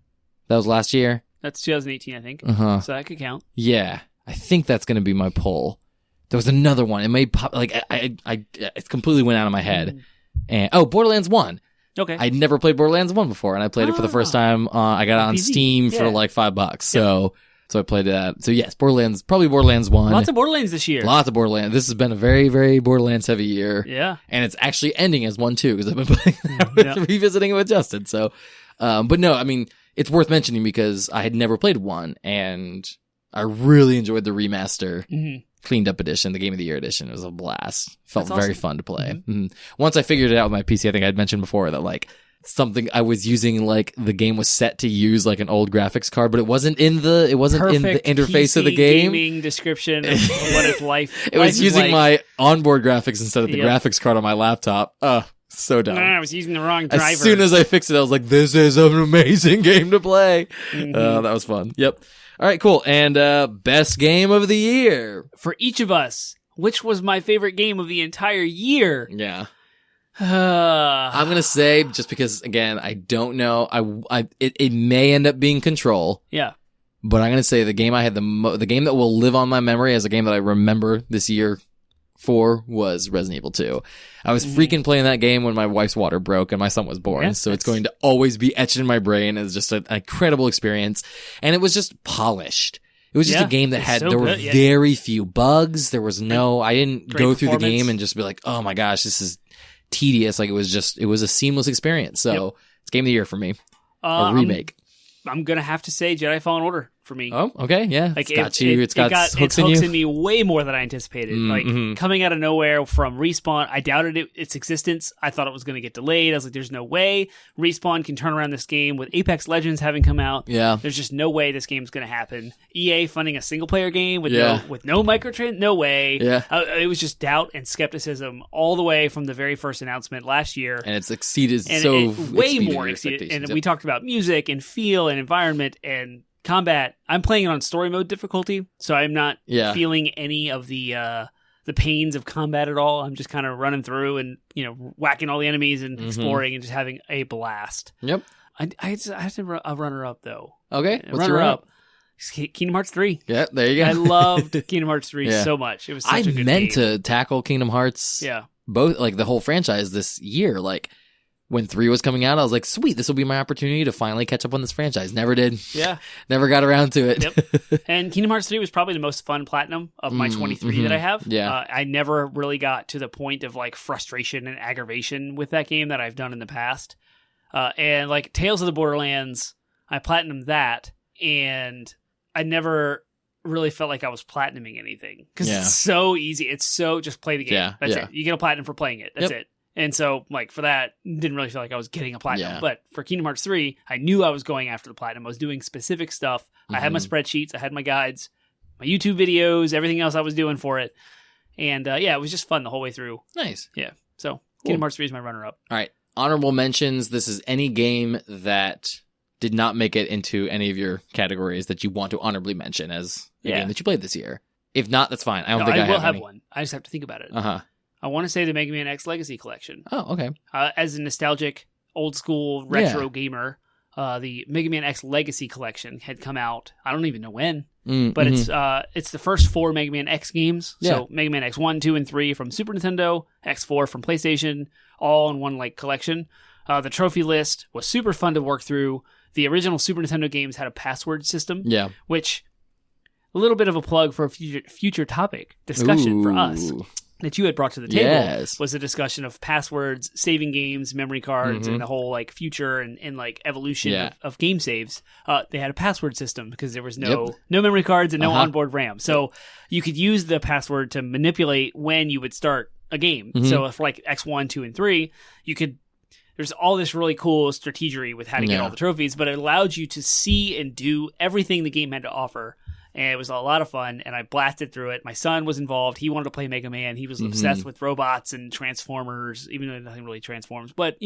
That was last year? That's 2018, I think. So that could count. Yeah. I think that's going to be my poll. There was another one. It may pop, like, it completely went out of my head. And Borderlands 1. Okay. I'd never played Borderlands 1 before, and I played it for the first time. I got it on Steam for like $5. So I played that. So yes, probably Borderlands 1. Lots of Borderlands this year. Lots of Borderlands. This has been a very, very Borderlands heavy year. Yeah. And it's actually ending as 1 too, because I've been playing revisiting it with Justin. So, but no, I mean, it's worth mentioning because I had never played 1, and I really enjoyed the remaster. Cleaned up edition, the Game of the Year edition. It was a blast. Felt very fun to play. Once I figured it out with my PC, I think I'd mentioned before that like something I was using, like the game was set to use like an old graphics card, but it wasn't in the interface PC of the game. Gaming description of what it's life. It was using my onboard graphics instead of the graphics card on my laptop. So dumb. I was using the wrong driver. As soon as I fixed it, I was like, this is an amazing game to play. That was fun. Yep. All right, cool. And best game of the year. For each of us, which was my favorite game of the entire year? Yeah. I'm going to say, just because, again, I don't know, it may end up being Control. Yeah. But I'm going to say the game I had the game that will live on my memory as a game that I remember this year for was Resident Evil 2. I was freaking playing that game when my wife's water broke and my son was born. So it's going to always be etched in my brain as just an incredible experience. And it was just polished. It was just a game that had, there were very few bugs. There was I didn't go through the game and just be like, oh my gosh, this is tedious. Like it was a seamless experience. So it's game of the year for me. A remake. I'm going to have to say Jedi Fallen Order for me. Oh, okay. Yeah. Like it's got hooks in me way more than I anticipated. Like coming out of nowhere from Respawn, I doubted its existence. I thought it was going to get delayed. I was like, there's no way Respawn can turn around this game with Apex Legends having come out. Yeah. There's just no way this game's going to happen. EA funding a single player game with no microtrans, no way. Yeah. It was just doubt and skepticism all the way from the very first announcement last year. And it's exceeded way more exceeded. And we talked about music and feel and environment and combat. I'm playing it on story mode difficulty, so I'm not feeling any of the pains of combat at all. I'm just kind of running through and whacking all the enemies and exploring and just having a blast. Yep. I had to a runner up though. Okay, what's your runner up? Kingdom Hearts 3. Yeah, there you go. I loved Kingdom Hearts 3 so much. It was such a good game. I meant to tackle Kingdom Hearts. Yeah. Both, like the whole franchise this year. Like when 3 was coming out, I was like, sweet, this will be my opportunity to finally catch up on this franchise. Never did. Yeah. Never got around to it. Yep. And Kingdom Hearts 3 was probably the most fun platinum of my 23 that I have. Yeah. I never really got to the point of like frustration and aggravation with that game that I've done in the past. And like Tales of the Borderlands, I platinumed that, and I never really felt like I was platinuming anything because it's so easy. It's so just play the game. Yeah. That's it. You get a platinum for playing it. That's it. And so, like, for that, didn't really feel like I was getting a platinum. But for Kingdom Hearts 3, I knew I was going after the platinum. I was doing specific stuff. I had my spreadsheets. I had my guides. my YouTube videos, everything else I was doing for it. And it was just fun the whole way through. Nice. Yeah. So Kingdom Hearts 3 is my runner-up. All right. Honorable mentions. This is any game that did not make it into any of your categories that you want to honorably mention as a game that you played this year. If not, that's fine. I don't think I will have any. one. I just have to think about it. Uh-huh. I want to say the Mega Man X Legacy Collection. Oh, okay. As a nostalgic, old-school, retro gamer, the Mega Man X Legacy Collection had come out. I don't even know when. But it's the first 4 Mega Man X games. Yeah. So Mega Man X1, 2, and 3 from Super Nintendo, X4 from PlayStation, all in one collection. The trophy list was super fun to work through. The original Super Nintendo games had a password system, which a little bit of a plug for a future topic discussion for us that you had brought to the table was a discussion of passwords, saving games, memory cards, and the whole future and evolution of game saves. They had a password system because there was no memory cards and no onboard RAM. So you could use the password to manipulate when you would start a game. So if X1, 2, and 3, you could. There's all this really cool strategery with how to get all the trophies, but it allowed you to see and do everything the game had to offer. And it was a lot of fun, and I blasted through it. My son was involved. He wanted to play Mega Man. He was obsessed with robots and Transformers, even though nothing really transforms. But,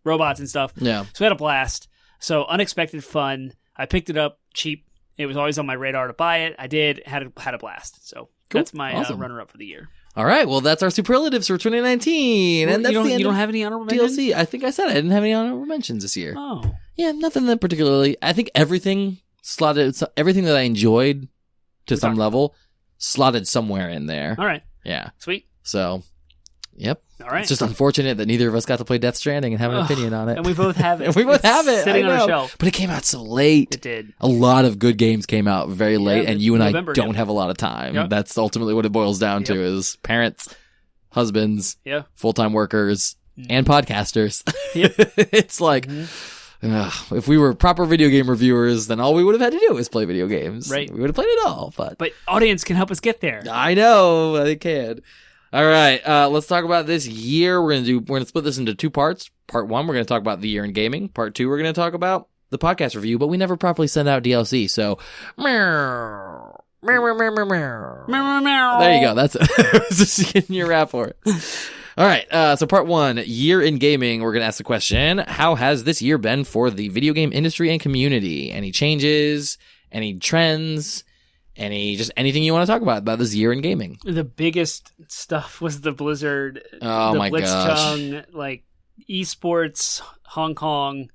robots and stuff. Yeah. So we had a blast. So unexpected fun. I picked it up cheap. It was always on my radar to buy it. I did. Had a blast. So that's my runner-up for the year. All right. Well, that's our superlatives for 2019. Well, and that's you don't have any honorable mentions? DLC. I think I said I didn't have any honorable mentions this year. Oh. Yeah, nothing that particularly. I think everything that I enjoyed to some level slotted somewhere in there. All right. Yeah. Sweet. So, yep. All right. It's just unfortunate that neither of us got to play Death Stranding and have an opinion on it. And we both have it. Sitting on our shelf. But it came out so late. It did. A lot of good games came out very late, and you and November, I don't have a lot of time. Yep. That's ultimately what it boils down to is parents, husbands, full-time workers, and podcasters. Yep. It's like... if we were proper video game reviewers, then all we would have had to do was play video games. Right. We would have played it all, but audience can help us get there. I know they can. All right, let's talk about this year. We're gonna split this into 2 parts. Part 1, we're gonna talk about the year in gaming. Part 2, we're gonna talk about the podcast review. But we never properly send out DLC, so there you go. That's it. I was just getting your rap for it. All right, so part 1, year in gaming, we're going to ask the question, how has this year been for the video game industry and community? Any changes, any trends, anything you want to talk about this year in gaming? The biggest stuff was the Blizzard, my Blitzchung, esports, Hong Kong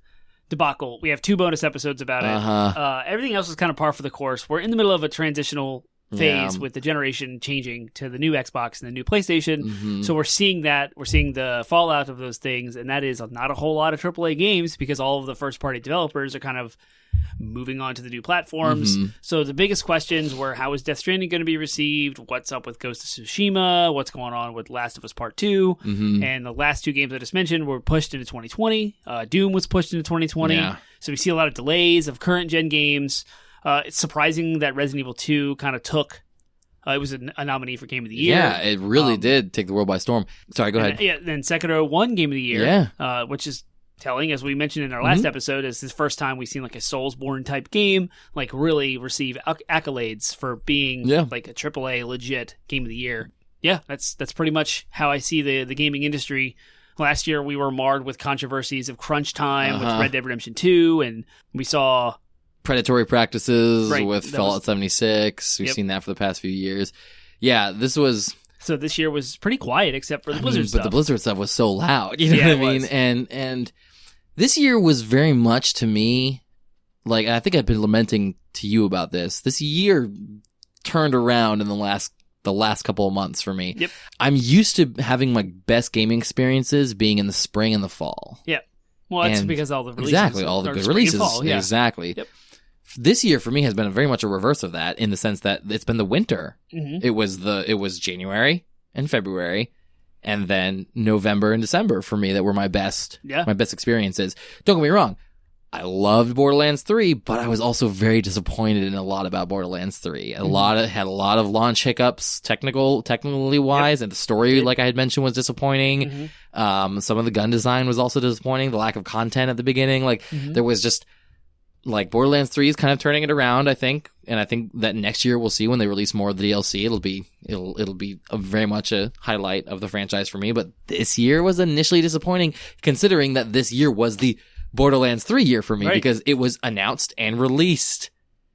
debacle. We have 2 bonus episodes about it. Everything else is kind of par for the course. We're in the middle of a transitional phase with the generation changing to the new Xbox and the new PlayStation. So we're seeing that. We're seeing the fallout of those things, and that is not a whole lot of AAA games because all of the first-party developers are kind of moving on to the new platforms. So the biggest questions were, how is Death Stranding going to be received? What's up with Ghost of Tsushima? What's going on with Last of Us Part 2? And the last 2 games I just mentioned were pushed into 2020. Doom was pushed into 2020. So we see a lot of delays of current-gen games. It's surprising that Resident Evil 2 kind of took... it was a nominee for Game of the Year. Yeah, it really did take the world by storm. Sorry, go ahead. Then Sekiro won Game of the Year, which is telling, as we mentioned in our last episode, is the first time we've seen a Soulsborne type game really receive accolades for being a AAA legit Game of the Year. Yeah, that's pretty much how I see the gaming industry. Last year we were marred with controversies of crunch time with Red Dead Redemption 2, and we saw... predatory practices with Fallout 76. We've seen that for the past few years. Yeah, this was... So this year was pretty quiet except for the Blizzard stuff. But the Blizzard stuff was so loud. You know what I mean? And this year was very much to me, I think I've been lamenting to you about this. This year turned around in the last couple of months for me. Yep. I'm used to having my best gaming experiences being in the spring and the fall. Yeah. Well, that's because all the releases. Exactly, all the good releases. Fall, Exactly. Yep. This year for me has been very much a reverse of that in the sense that it's been the winter. It was January and February and then November and December for me that were my best experiences. Don't get me wrong. I loved Borderlands 3, but I was also very disappointed in a lot about Borderlands 3. Had a lot of launch hiccups, technically wise, and the story, like I had mentioned, was disappointing. Some of the gun design was also disappointing. The lack of content at the beginning, there was just Borderlands 3 is kind of turning it around, I think, and I think that next year we'll see when they release more of the DLC. It'll be very much a highlight of the franchise for me. But this year was initially disappointing, considering that this year was the Borderlands 3 year for me because it was announced and released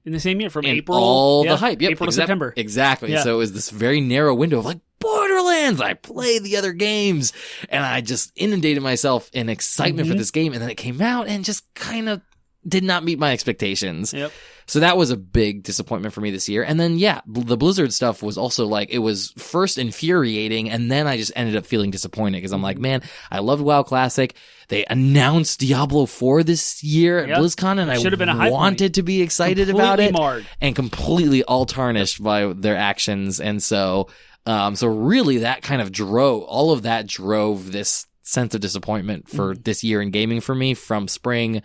in the same year from and April. All the hype, April to September. Exactly. Yeah. So it was this very narrow window of like Borderlands. I played the other games, and I just inundated myself in excitement for this game, and then it came out and just kind of did not meet my expectations. Yep. So that was a big disappointment for me this year. And then, the Blizzard stuff was also like, it was first infuriating, and then I just ended up feeling disappointed because I'm like, man, I loved WoW Classic. They announced Diablo 4 this year at BlizzCon, and I wanted to be excited about it. And completely all tarnished by their actions. And so really that kind of drove this sense of disappointment for this year in gaming for me from spring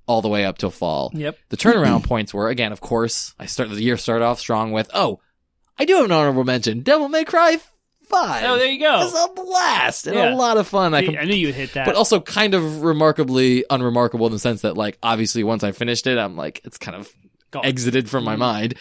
all the way up till fall. Yep. The turnaround points were, again, of course, the year started off strong with, I do have an honorable mention, Devil May Cry 5. Oh, there you go. It was a blast and a lot of fun. I knew you would hit that. But also kind of remarkably unremarkable in the sense that, like, obviously once I finished it, I'm like, it's kind of exited from my mind.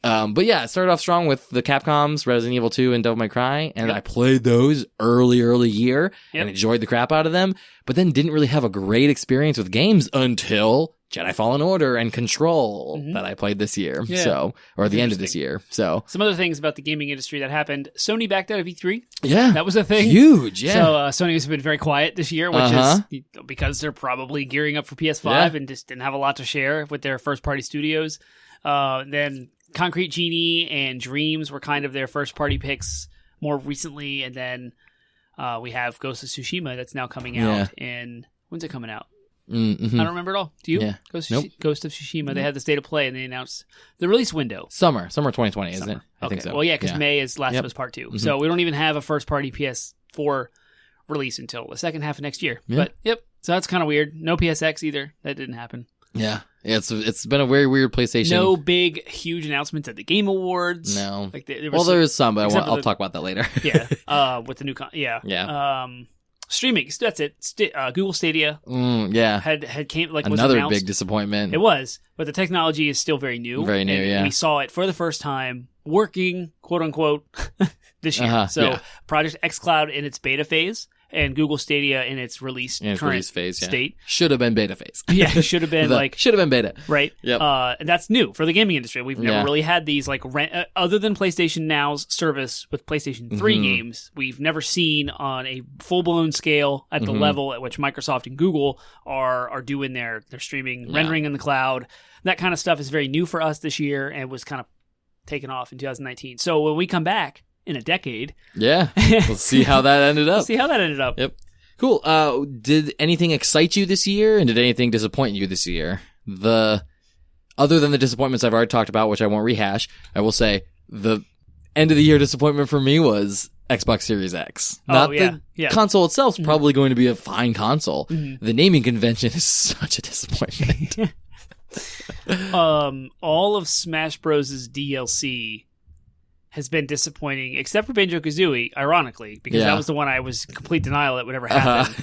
But yeah, it started off strong with the Capcom's Resident Evil 2 and Devil May Cry, and I played those early year and enjoyed the crap out of them, but then didn't really have a great experience with games until Jedi Fallen Order and Control that I played this year. Yeah. So, or the end of this year. So, some other things about the gaming industry that happened. Sony backed out of E3. Yeah. That was a thing. Huge, yeah. So Sony has been very quiet this year, which is because they're probably gearing up for PS5 and just didn't have a lot to share with their first-party studios. Then Concrete Genie and Dreams were kind of their first-party picks more recently, and then we have Ghost of Tsushima that's now coming out in... When's it coming out? Mm-hmm. I don't remember at all. Do you? Yeah. Ghost of Tsushima. They had the state of play, and they announced the release window. Summer 2020, isn't it? I think so. Well, yeah, because May is Last of Us Part 2. Mm-hmm. So we don't even have a first-party PS4 release until the second half of next year. Yeah. But, so that's kind of weird. No PSX either. That didn't happen. Yeah. It's been a very weird PlayStation. No big, huge announcents at the Game Awards. No. Like there is some, but I'll talk about that later. With the new... Streaming, that's it. Google Stadia had came like was another announced. Big disappointment. It was, but the technology is still very new. Very new, and we saw it for the first time working, quote unquote, this year. Project xCloud in its beta phase and Google Stadia in its release phase state. Should have been beta phase. Should have been should have been beta. Right. Yep. And that's new for the gaming industry. We've never really had these like other than PlayStation Now's service with PlayStation 3 games. We've never seen on a full blown scale at the level at which Microsoft and Google are doing their streaming, rendering in the cloud. That kind of stuff is very new for us this year and was kind of taken off in 2019. So when we come back in a decade. Yeah. We'll see how that ended up. Yep. Cool. Did anything excite you this year, and did anything disappoint you this year? Other than the disappointments I've already talked about, which I won't rehash, I will say the end of the year disappointment for me was Xbox Series X. The console itself is probably going to be a fine console. The naming convention is such a disappointment. All of Smash Bros.'s DLC has been disappointing, except for Banjo-Kazooie, ironically, because that was the one I was in complete denial that would ever happen,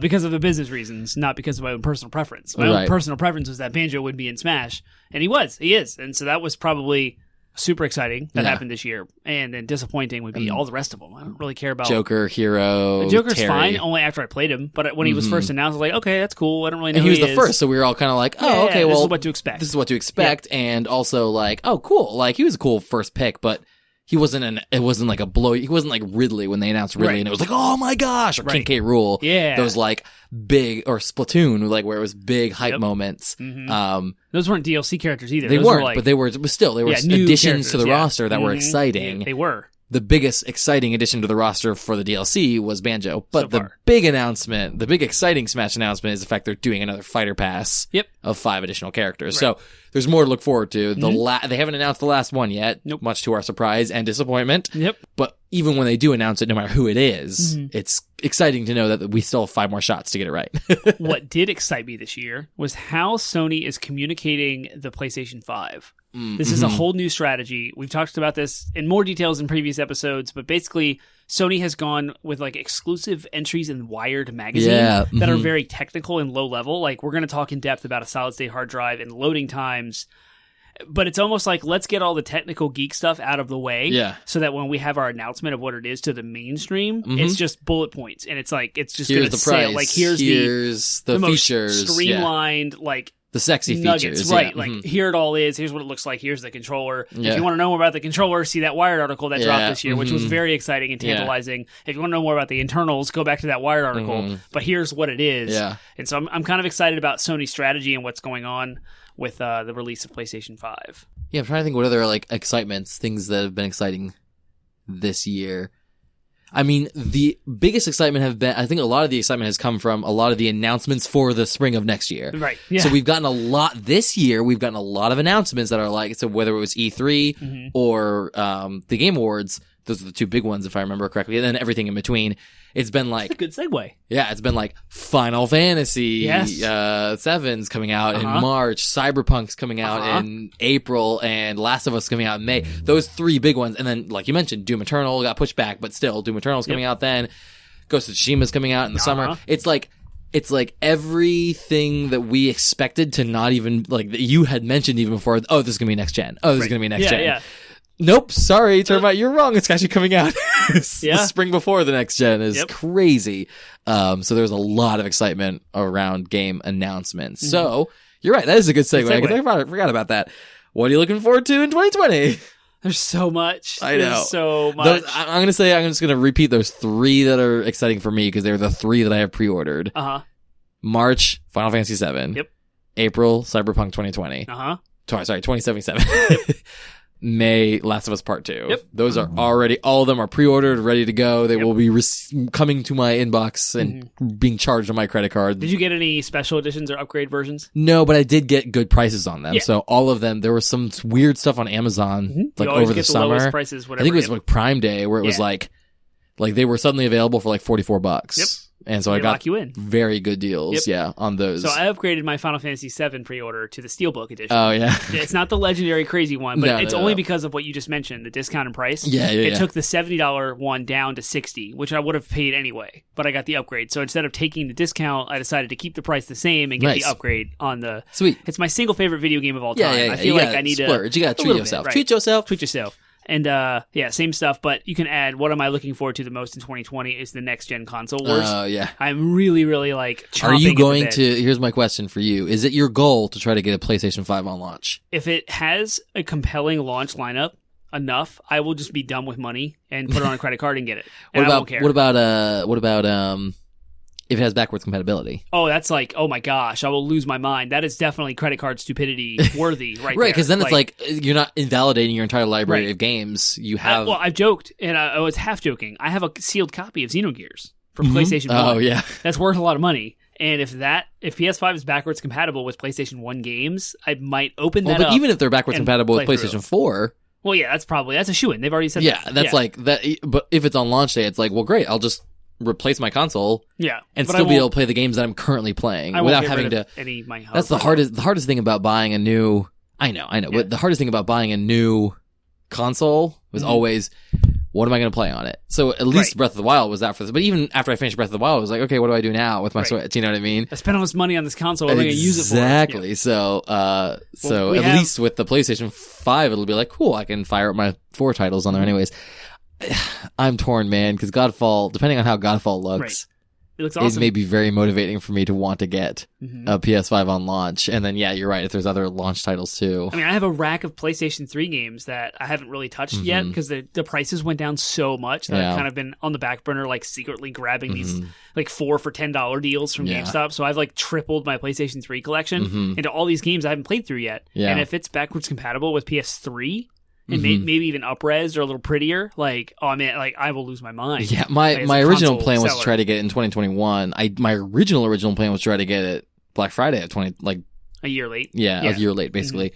because of the business reasons, not because of my own personal preference. My own personal preference was that Banjo would be in Smash, and he is, and so that was probably super exciting that happened this year, and then disappointing would be all the rest of them. I don't really care about Joker, Hero, the Joker's Terry. Fine, only after I played him, but when he was first announced, I was like, okay, that's cool, I don't really know and who he was the first, so we were all kind of like, okay, well, this is what to expect. This is what to expect, and also like, oh, cool, like, he was a cool first pick, but he wasn't like a blow. He wasn't like Ridley when they announced Ridley, and it was like, oh my gosh, or King K. Rool. Yeah, those like big, or Splatoon, like where it was big hype moments. Those weren't DLC characters either. They those weren't, were like, but they were additions to the roster that were exciting. They were. The biggest exciting addition to the roster for the DLC was Banjo. But the big announcement, the big exciting Smash announcement is the fact they're doing another fighter pass of 5 additional characters. So there's more to look forward to. They haven't announced the last one yet, much to our surprise and disappointment. But even when they do announce it, no matter who it is, it's exciting to know that we still have 5 more shots to get it right. What did excite me this year was how Sony is communicating the PlayStation 5. This is a whole new strategy. We've talked about this in more details in previous episodes, but basically Sony has gone with like exclusive entries in Wired magazine that are very technical and low level. Like we're going to talk in depth about a solid state hard drive and loading times But it's almost like, let's get all the technical geek stuff out of the way. Yeah. So that when we have our announcement of what it is to the mainstream, it's just bullet points. And it's like, it's just going to say, like, here's the features. Most streamlined, like, the sexy nuggets, features. Right. Yeah. Like, here it all is. Here's what it looks like. Here's the controller. Yeah. If you want to know more about the controller, see that Wired article that dropped this year, which was very exciting and tantalizing. If you want to know more about the internals, go back to that Wired article. But here's what it is. Yeah. And so I'm kind of excited about Sony's strategy and what's going on with the release of PlayStation 5. Yeah, I'm trying to think what other like excitements, things that have been exciting this year. I mean, the biggest excitement I think a lot of the excitement has come from a lot of the announcements for the spring of next year. Right. Yeah. So we've gotten a lot this year. We've gotten a lot of announcements that are like, so whether it was E3 or the Game Awards, those are the two big ones, if I remember correctly, and then everything in between. It's been like good segue. Yeah, it's been like Final Fantasy 7's coming out in March, Cyberpunk's coming out in April, and Last of Us coming out in May. Those three big ones, and then like you mentioned, Doom Eternal got pushed back, but still, Doom Eternal's coming out then. Ghost of Tsushima's coming out in the summer. It's like everything that we expected to not even like that you had mentioned even before. Oh, this is gonna be next gen. Oh, this is gonna be next gen. Yeah. Nope, sorry, Termite, you're wrong. It's actually coming out the spring before the next gen is crazy. So there's a lot of excitement around game announcements. So you're right, that is a good segue. I forgot about that. What are you looking forward to in 2020? There's so much. I know. There's so much. I'm just going to repeat those three that are exciting for me because they're the three that I have pre-ordered. March, Final Fantasy 7. Yep. April, Cyberpunk 2020. Sorry, 2077. May, Last of Us Part 2. Yep. Those are already, all of them are pre-ordered, ready to go. They will be coming to my inbox and being charged on my credit card. Did you get any special editions or upgrade versions? No, but I did get good prices on them. Yeah. So all of them, there was some weird stuff on Amazon, like over the summer. Lowest prices, whatever. I think it was like Prime Day where it was like they were suddenly available for like $44. Yep. And so I got very good deals, on those. So I upgraded my Final Fantasy VII pre-order to the Steelbook edition. Oh, yeah. It's not the legendary crazy one, but it's only because of what you just mentioned, the discount in price. It took the $70 one down to $60, which I would have paid anyway, but I got the upgrade. So instead of taking the discount, I decided to keep the price the same and get the upgrade on the... Sweet. It's my single favorite video game of all time. I feel like I need splurge. to... You got to treat yourself. Treat yourself. And same stuff, but you can add what am I looking forward to the most in 2020 is the next gen console wars. Oh, yeah. I'm really, really like chomping. Are you going to, here's my question for you. Is it your goal to try to get a PlayStation 5 on launch? If it has a compelling launch lineup enough, I will just be dumb with money and put it on a credit card and get it. And I won't care. What about if it has backwards compatibility? Oh, that's like, oh my gosh, I will lose my mind. That is definitely credit card stupidity worthy right Right, because then it's like you're not invalidating your entire library of games. You have... I've joked, and I was half joking. I have a sealed copy of Xenogears for PlayStation 1. Oh, yeah. That's worth a lot of money. And if PS5 is backwards compatible with PlayStation 1 games, I might open that up. But even if they're backwards compatible with PlayStation 4... Well, yeah, that's a shoo-in. They've already said that. Yeah, that's like that. But if it's on launch day, it's like, well, great, I'll just replace my console and still be able to play the games that I'm currently playing without having to that's the hardest thing about buying a new I know but the hardest thing about buying a new console was always what am I going to play on it. So at least Breath of the Wild was that for this, but even after I finished Breath of the Wild I was like, okay, what do I do now with my Switch? You know what I mean? I spent all this money on this console, what am I going to use it for? Exactly. So at least with the PlayStation 5 it'll be like, cool, I can fire up my 4 titles on there anyways. I'm torn, man, because Godfall, depending on how Godfall looks, it looks awesome. It may be very motivating for me to want to get a PS5 on launch. And then, you're right, if there's other launch titles too. I mean, I have a rack of PlayStation 3 games that I haven't really touched yet because the prices went down so much that I've kind of been on the back burner, like secretly grabbing these like 4 for $10 deals from GameStop. So I've like tripled my PlayStation 3 collection into all these games I haven't played through yet. And if it's backwards compatible with PS3, and maybe even up-res or a little prettier, like, oh, I mean, like, I will lose my mind. Yeah, my original plan was to try to get it in 2021. My original plan was to try to get it Black Friday at a year late. Yeah, a year late, basically.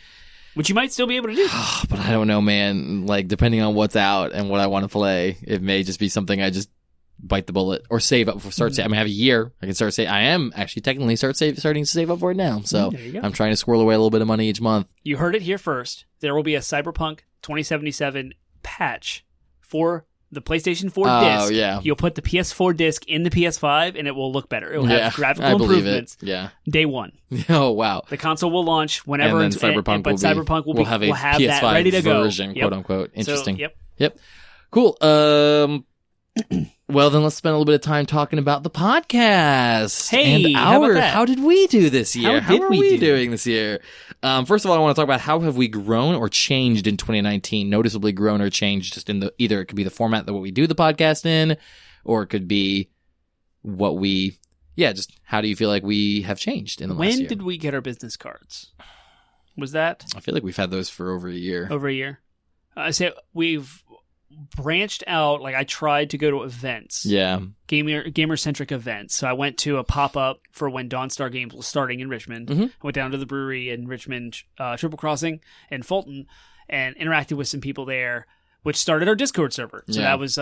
Which you might still be able to do. But I don't know, man. Like, depending on what's out and what I want to play, it may just be something I just bite the bullet or save up for start. I mean, I have a year. I can start saving. I am actually technically starting to save up for it now. So I'm trying to squirrel away a little bit of money each month. You heard it here first. There will be a Cyberpunk 2077 patch for the PlayStation 4 Oh, disc. yeah. You'll put the PS4 disc in the PS5, and it will look better. It will Yeah, have graphical I believe improvements. it. Yeah. Day one. Oh, wow. The console will launch whenever. And then Cyberpunk will have a have PS5 that ready to go. version, quote unquote. Interesting. So, Yep. Cool. Well, then let's spend a little bit of time talking about the podcast. Hey, and how about that? How did we do this year? How are we we do? doing this year? First of all, I want to talk about how have we grown or changed in 2019, noticeably grown or changed just in either it could be the format that what we do the podcast in, or it could be just how do you feel like we have changed in the last year? When did we get our business cards? Was that? I feel like we've had those for over a year. Over a year. I say we've branched out. Like I tried to go to events. Yeah. Gamer-centric events. So I went to a pop-up for when Dawnstar Games was starting in Richmond. Mm-hmm. I went down to the brewery in Richmond, Triple Crossing, and Fulton, and interacted with some people there, which started our Discord server. So that was...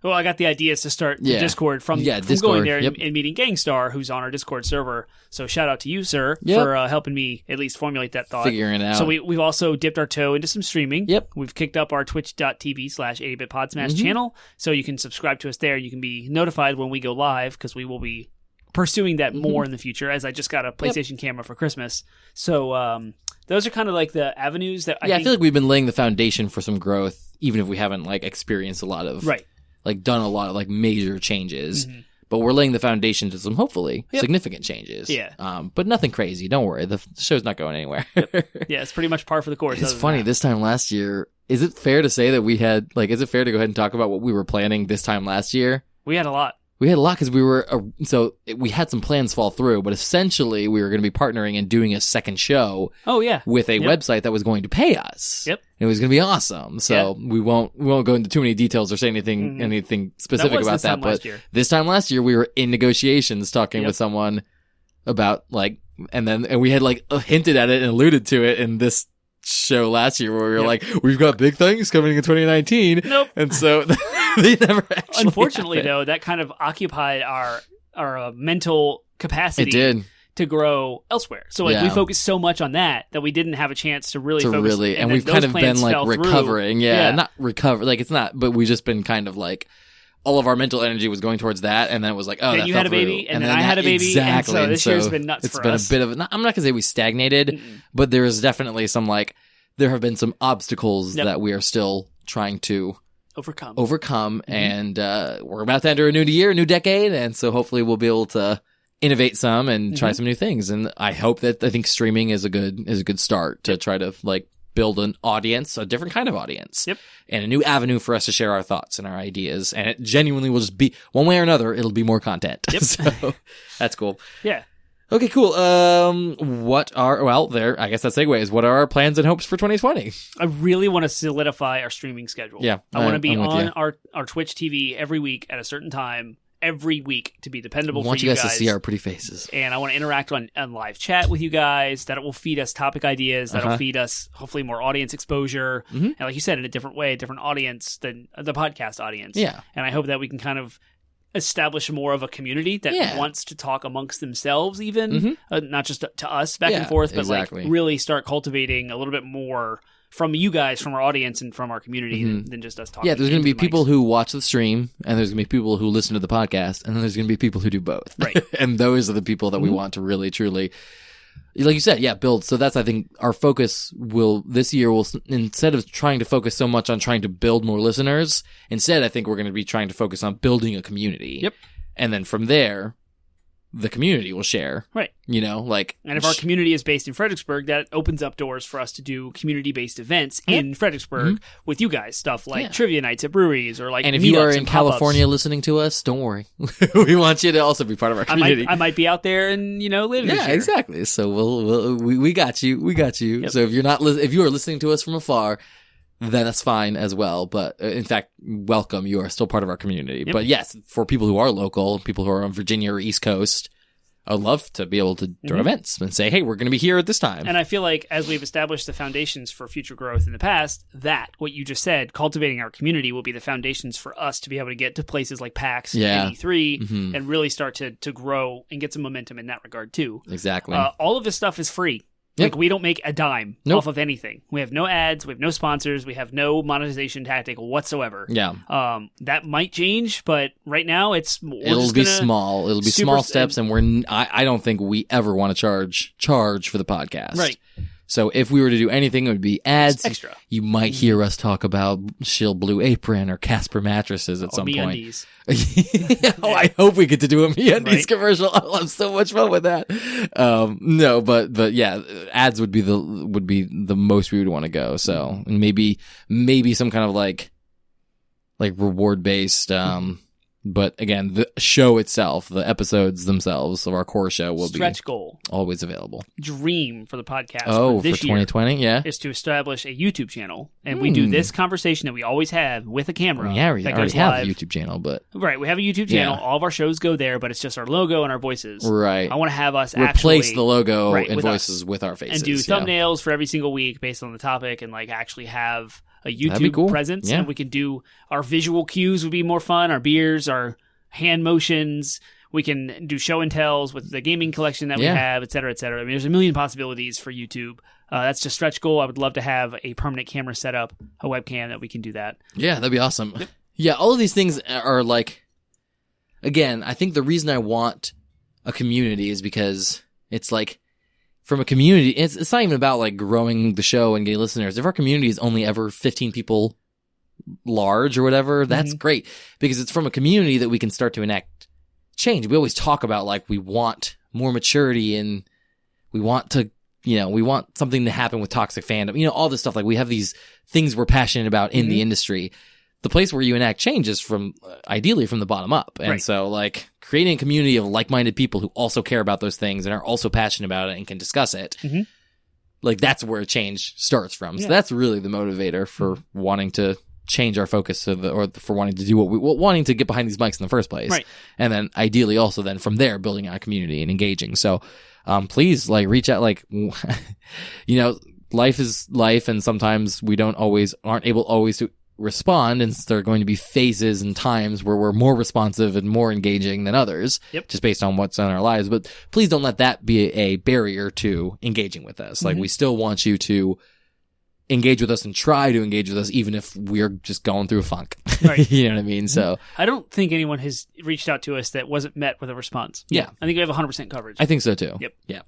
I got the ideas to start the Discord from Discord, going there and meeting Gangstar, who's on our Discord server. So shout out to you, sir, for helping me at least formulate that thought. Figuring it out. So we've also dipped our toe into some streaming. Yep. We've kicked up our twitch.tv/80Bit Podsmash channel. So you can subscribe to us there. You can be notified when we go live because we will be pursuing that more in the future, as I just got a PlayStation camera for Christmas. So those are kind of like the avenues that I feel like we've been laying the foundation for some growth, even if we haven't like experienced a lot of... Right. Like done a lot of like major changes, but we're laying the foundation to some hopefully significant changes. Yeah. But nothing crazy. Don't worry. The show's not going anywhere. Yeah, it's pretty much par for the course. It's funny. This time last year, is it fair to say that we had is it fair to go ahead and talk about what we were planning this time last year? We had a lot. We had a lot because we were we had some plans fall through, but essentially we were going to be partnering and doing a second show. Oh yeah, with a website that was going to pay us. Yep, it was going to be awesome. So we won't go into too many details or say anything specific about that. But this time last year we were in negotiations talking with someone about and we had hinted at it and alluded to it in this show last year where we were like, we've got big things coming in 2019. Nope. And so they never actually Unfortunately, happened. though, that kind of occupied our mental capacity It did. to grow elsewhere. So we focused so much on that we didn't have a chance to really focus. And we've kind of been recovering. Yeah, not recover. It's not, but we've just been kind of all of our mental energy was going towards that, and then it was like, then you had a baby, and then I had a baby, exactly. And so this year's been nuts for us. It's been a bit of. I'm not gonna say we stagnated, but there is definitely some there have been some obstacles that we are still trying to overcome, and we're about to enter a new year, a new decade, and so hopefully we'll be able to innovate some and try some new things. And I think streaming is a good start to try to build an audience, a different kind of audience, and a new avenue for us to share our thoughts and our ideas. And it genuinely will just be one way or another. It'll be more content. Yep. So that's cool. Yeah. Okay, cool. I guess that segues. What are our plans and hopes for 2020? I really want to solidify our streaming schedule. Yeah. I want to be on our Twitch TV every week at a certain time, every week, to be dependable for you guys. I want you guys to see our pretty faces. And I want to interact on live chat with you guys. That it will feed us topic ideas. That'll feed us, hopefully, more audience exposure. And like you said, in a different way, a different audience than the podcast audience. Yeah. And I hope that we can kind of establish more of a community that wants to talk amongst themselves even, not just to us back and forth, but really start cultivating a little bit more from you guys, from our audience, and from our community than just us talking. Yeah, there's going to be people who watch the stream, and there's going to be people who listen to the podcast, and then there's going to be people who do both. Right. And those are the people that we want to really, truly, like you said, build. So that's, I think, our focus this year will, instead of trying to focus so much on trying to build more listeners, instead I think we're going to be trying to focus on building a community. Yep. And then from there, the community will share. Right. You know, and if our community is based in Fredericksburg, that opens up doors for us to do community-based events in Fredericksburg with you guys. Stuff like trivia nights at breweries or and if you are in California listening to us, don't worry. We want you to also be part of our community. I might be out there and, later this year. Yeah, exactly. So we got you. We got you. Yep. So if if you are listening to us from afar, then that's fine as well. But in fact, welcome. You are still part of our community. Yep. But yes, for people who are local, people who are on Virginia or East Coast, I'd love to be able to do events and say, hey, we're going to be here at this time. And I feel like as we've established the foundations for future growth in the past, that, what you just said, cultivating our community will be the foundations for us to be able to get to places like PAX and E3 and really start to grow and get some momentum in that regard too. Exactly. All of this stuff is free. Like, we don't make a dime Nope. off of anything. We have no ads. We have no sponsors. We have no monetization tactic whatsoever. Yeah. That might change, but right now It'll be small. It'll be small steps, and I don't think we ever want to charge for the podcast. Right. So if we were to do anything, it would be ads. It's extra. You might hear us talk about Shield Blue Apron or Casper mattresses at some point. MeUndies. I hope we get to do a MeUndies Right. commercial. I'll have so much fun with that. No, but yeah, ads would be the most we would want to go. So maybe some kind of like reward based. But again, the show itself, the episodes themselves of our core show will Stretch goal. Always available. Dream for the podcast Oh, for this for 2020, year yeah. is to establish a YouTube channel. And we do this conversation that we always have with a camera. Yeah, we that already goes have live. a YouTube channel, but... Right, we have a YouTube channel. Yeah. All of our shows go there, but it's just our logo and our voices. Right. I want to have us replace actually... the logo Right, and with voices us. with our faces. And do yeah. thumbnails for every single week based on the topic and like actually have a That'd be YouTube cool. presence. Yeah. And we can do our visual cues would be more fun. Our beers, our hand motions. We can do show and tells with the gaming collection that we have, et cetera, et cetera. I mean, there's a million possibilities for YouTube. That's just stretch goal. I would love to have a permanent camera set up, a webcam that we can do that. Yeah, that'd be awesome. Yeah, all of these things are like, again, I think the reason I want a community is because it's like, from a community, it's not even about like growing the show and getting listeners. If our community is only ever 15 people large or whatever, that's great, because it's from a community that we can start to enact change. We always talk about like we want more maturity and we want to, we want something to happen with toxic fandom, all this stuff. Like we have these things we're passionate about in the industry. The place where you enact change is from ideally from the bottom up. And so like creating a community of like-minded people who also care about those things and are also passionate about it and can discuss it. Like that's where change starts from. So that's really the motivator for wanting to change our focus or for wanting to do wanting to get behind these mics in the first place. Right. And then ideally also then from there building out a community and engaging. So, please like reach out, like, life is life and sometimes we aren't able always to respond, and there are going to be phases and times where we're more responsive and more engaging than others, just based on what's in our lives. But please don't let that be a barrier to engaging with us. Like we still want you to engage with us and try to engage with us, even if we're just going through a funk. Right. You know what I mean? So I don't think anyone has reached out to us that wasn't met with a response. Yeah. I think we have 100% coverage. I think so too. Yep. Yeah.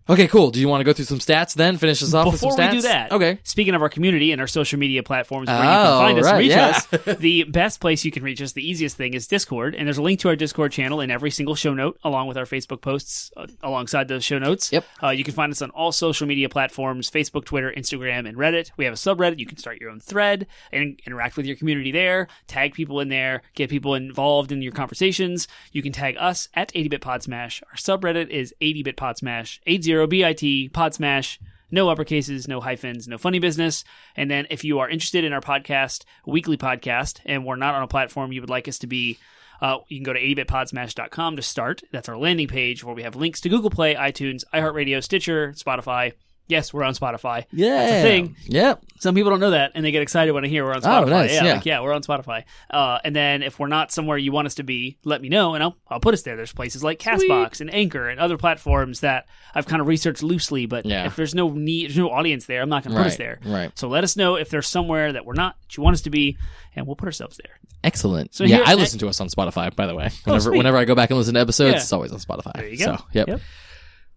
Okay, cool. Do you want to go through some stats then? Finish us off with some stats? Before we do that, okay. Speaking of our community and our social media platforms where you can find us and reach us, the best place you can reach us, the easiest thing is Discord. And there's a link to our Discord channel in every single show note, along with our Facebook posts alongside those show notes. Yep. You can find us on all social media platforms, Facebook, Twitter, Instagram, and Reddit. We have a subreddit. You can start your own thread and interact with your community there, tag people in there, get people involved in your conversations. You can tag us at 80-Bit Podsmash. Our subreddit is 80-Bit Podsmash, 80-BIT Podsmash, no uppercases, no hyphens, no funny business. And then if you are interested in our podcast, weekly podcast, and we're not on a platform you would like us to be, you can go to 80bitpodsmash.com to start. That's our landing page where we have links to Google Play, iTunes, iHeartRadio, Stitcher, Spotify. Yes, we're on Spotify. Yeah. That's a thing. Yep. Some people don't know that, and they get excited when I hear we're on Spotify. Oh, nice. Yeah, we're on Spotify. And then if we're not somewhere you want us to be, let me know, and I'll put us there. There's places like Castbox and Anchor and other platforms that I've kind of researched loosely, but if there's no need, there's no audience there, I'm not going to put us there. Right. So let us know if there's somewhere that we're not, that you want us to be, and we'll put ourselves there. Excellent. So I listen to us on Spotify, by the way. Whenever I go back and listen to episodes, it's always on Spotify. There you go. So, yep.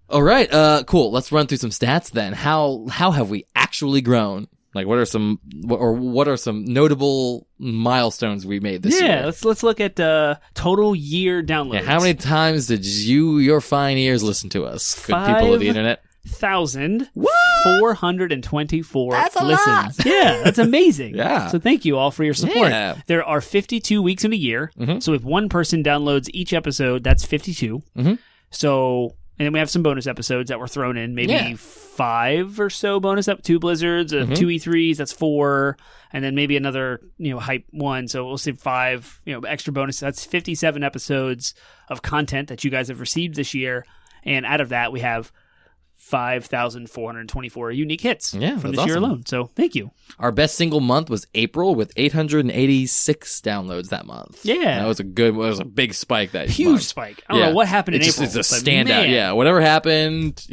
All right, cool. Let's run through some stats then. How have we actually grown? Like, what are some notable milestones we made this year? Yeah, let's look at total year downloads. Yeah, how many times did your fine ears listen to us? Good people of the internet. 5,424 That's a listens. lot. Yeah, that's amazing. Yeah. So thank you all for your support. Yeah. There are 52 weeks in a year. So if one person downloads each episode, that's 52. So, and then we have some bonus episodes that were thrown in, maybe 5 or so bonus 2 Blizzards, 2 E3s, that's 4, and then maybe another, hype one. So we'll say 5, extra bonus. That's 57 episodes of content that you guys have received this year. And out of that, we have 5,424 unique hits from this year alone. So thank you. Our best single month was April with 886 downloads that month. Yeah. That was a big spike that Huge month. spike. I don't know what happened in April. It's a standout. Man. Yeah. Whatever happened,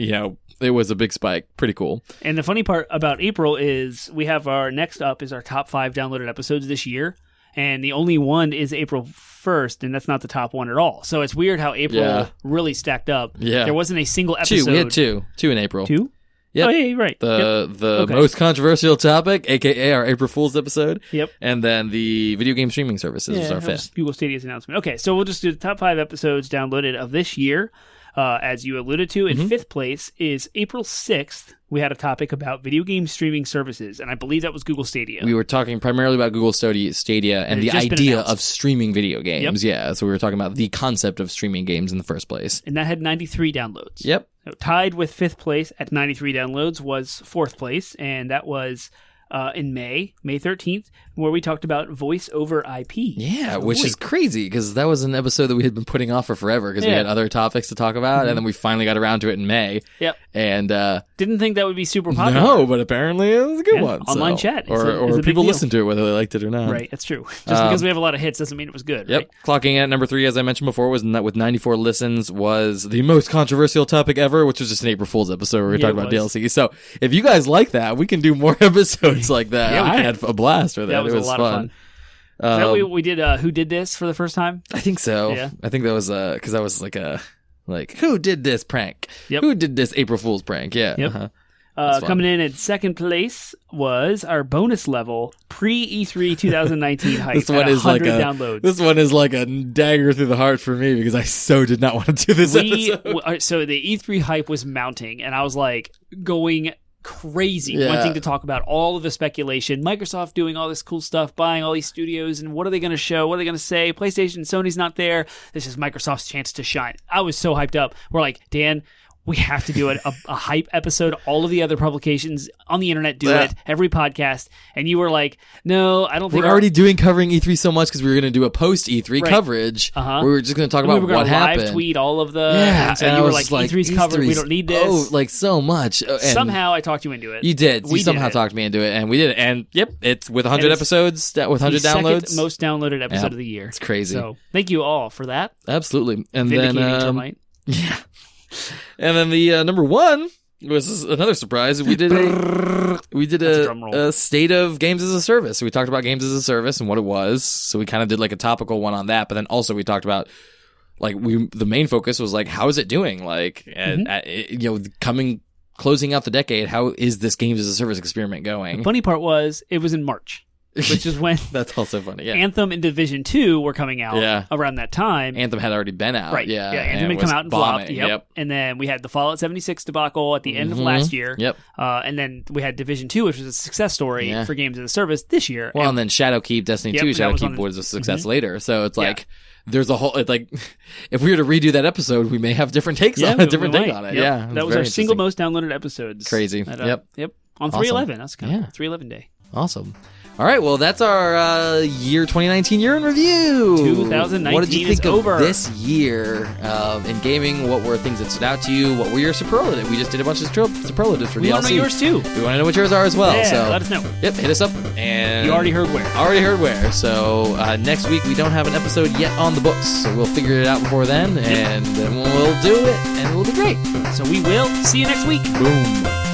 it was a big spike. Pretty cool. And the funny part about April is we have our next up is our top 5 downloaded episodes this year. And the only one is April 1st, and that's not the top one at all. So it's weird how April really stacked up. Yeah. There wasn't a single episode. We had two in April. 2? Yep. Oh, yeah, you're right. The most controversial topic, aka our April Fool's episode. Yep. And then the video game streaming services was our 5th. Google Stadia's announcement. Okay, so we'll just do the top 5 episodes downloaded of this year. As you alluded to, in 5th place is April 6th. We had a topic about video game streaming services, and I believe that was Google Stadia. We were talking primarily about Google Stadia and the idea of streaming video games. Yep. Yeah, so we were talking about the concept of streaming games in the first place. And that had 93 downloads. Yep. So tied with 5th place at 93 downloads was 4th place, and that was in May 13th, where we talked about voice over IP. Yeah, which is crazy because that was an episode that we had been putting off for forever because we had other topics to talk about, and then we finally got around to it in May. Yep. And didn't think that would be super popular. No, but apparently it was a good one. Online chat. Or people listen to it whether they liked it or not. Right, that's true. Just because we have a lot of hits doesn't mean it was good. Yep. Right? Clocking in at number 3, as I mentioned before, was with 94 listens, was the most controversial topic ever, which was just an April Fool's episode where we talked about DLC. So if you guys like that, we can do more episodes like that. Yeah, I had a blast with it. That was it was a lot fun. of fun. Is that we did Who Did This for the first time? I think so. Yeah. I think that was because that was like who did this prank? Yep. Who did this April Fool's prank? Yeah. Yep. Coming in at 2nd place was our bonus level pre-E3 2019 hype. This one is like downloads. This one is like a dagger through the heart for me because I so did not want to do this episode. So the E3 hype was mounting, and I was like going crazy, wanting to talk about all of the speculation. Microsoft doing all this cool stuff, buying all these studios, and what are they going to show? What are they going to say? PlayStation, Sony's not there. This is Microsoft's chance to shine. I was so hyped up. We're like, Dan, we have to do it. A hype episode. All of the other publications on the internet do it. Every podcast. And you were like, no, I don't think we're already covering E3 so much because we were going to do a post E3 coverage. We were just going to talk about what happened. Live tweet all of the. Yeah, and you were like, E3's covered. We don't need this. Oh, like so much. And somehow I talked you into it. You did. You somehow talked me into it, and we did it. And yep, it's with 100 episodes, with 100 downloads. Second most downloaded episode of the year. It's crazy. So thank you all for that. Absolutely. And Vindicating then termite. Yeah. And then the number 1 was another surprise. We did a state of games as a service. So we talked about games as a service and what it was. So we kind of did like a topical one on that. But then also we talked about the main focus was like, how is it doing? Like, closing out the decade, how is this games as a service experiment going? The funny part was it was in March. Which is when that's also funny. Yeah. Anthem and Division 2 were coming out around that time. Anthem had already been out. Right. Yeah. Anthem had come out and flopped. Yep. And then we had the Fallout 76 debacle at the end of last year. Yep. And then we had Division 2, which was a success story for games as a service this year. Well, and then Shadowkeep, Destiny 2, Shadowkeep was a success later. So it's like there's a whole if we were to redo that episode, we may have different takes on it. Different take on it. Yep. Yeah. That was our single most downloaded episodes. Crazy. Yep. On 311. That's kind of 311 day. Awesome. All right, well, that's our year 2019 year in review. 2019 What did you think over. of this year in gaming? What were things that stood out to you? What were your superlatives? We just did a bunch of superlatives for DLC. We want to know yours, too. We want to know what yours are as well. Yeah, so let us know. Yep, hit us up. And you already heard where. So next week, we don't have an episode yet on the books, so we'll figure it out before then, and then we'll do it, and we'll be great. So we will see you next week. Boom.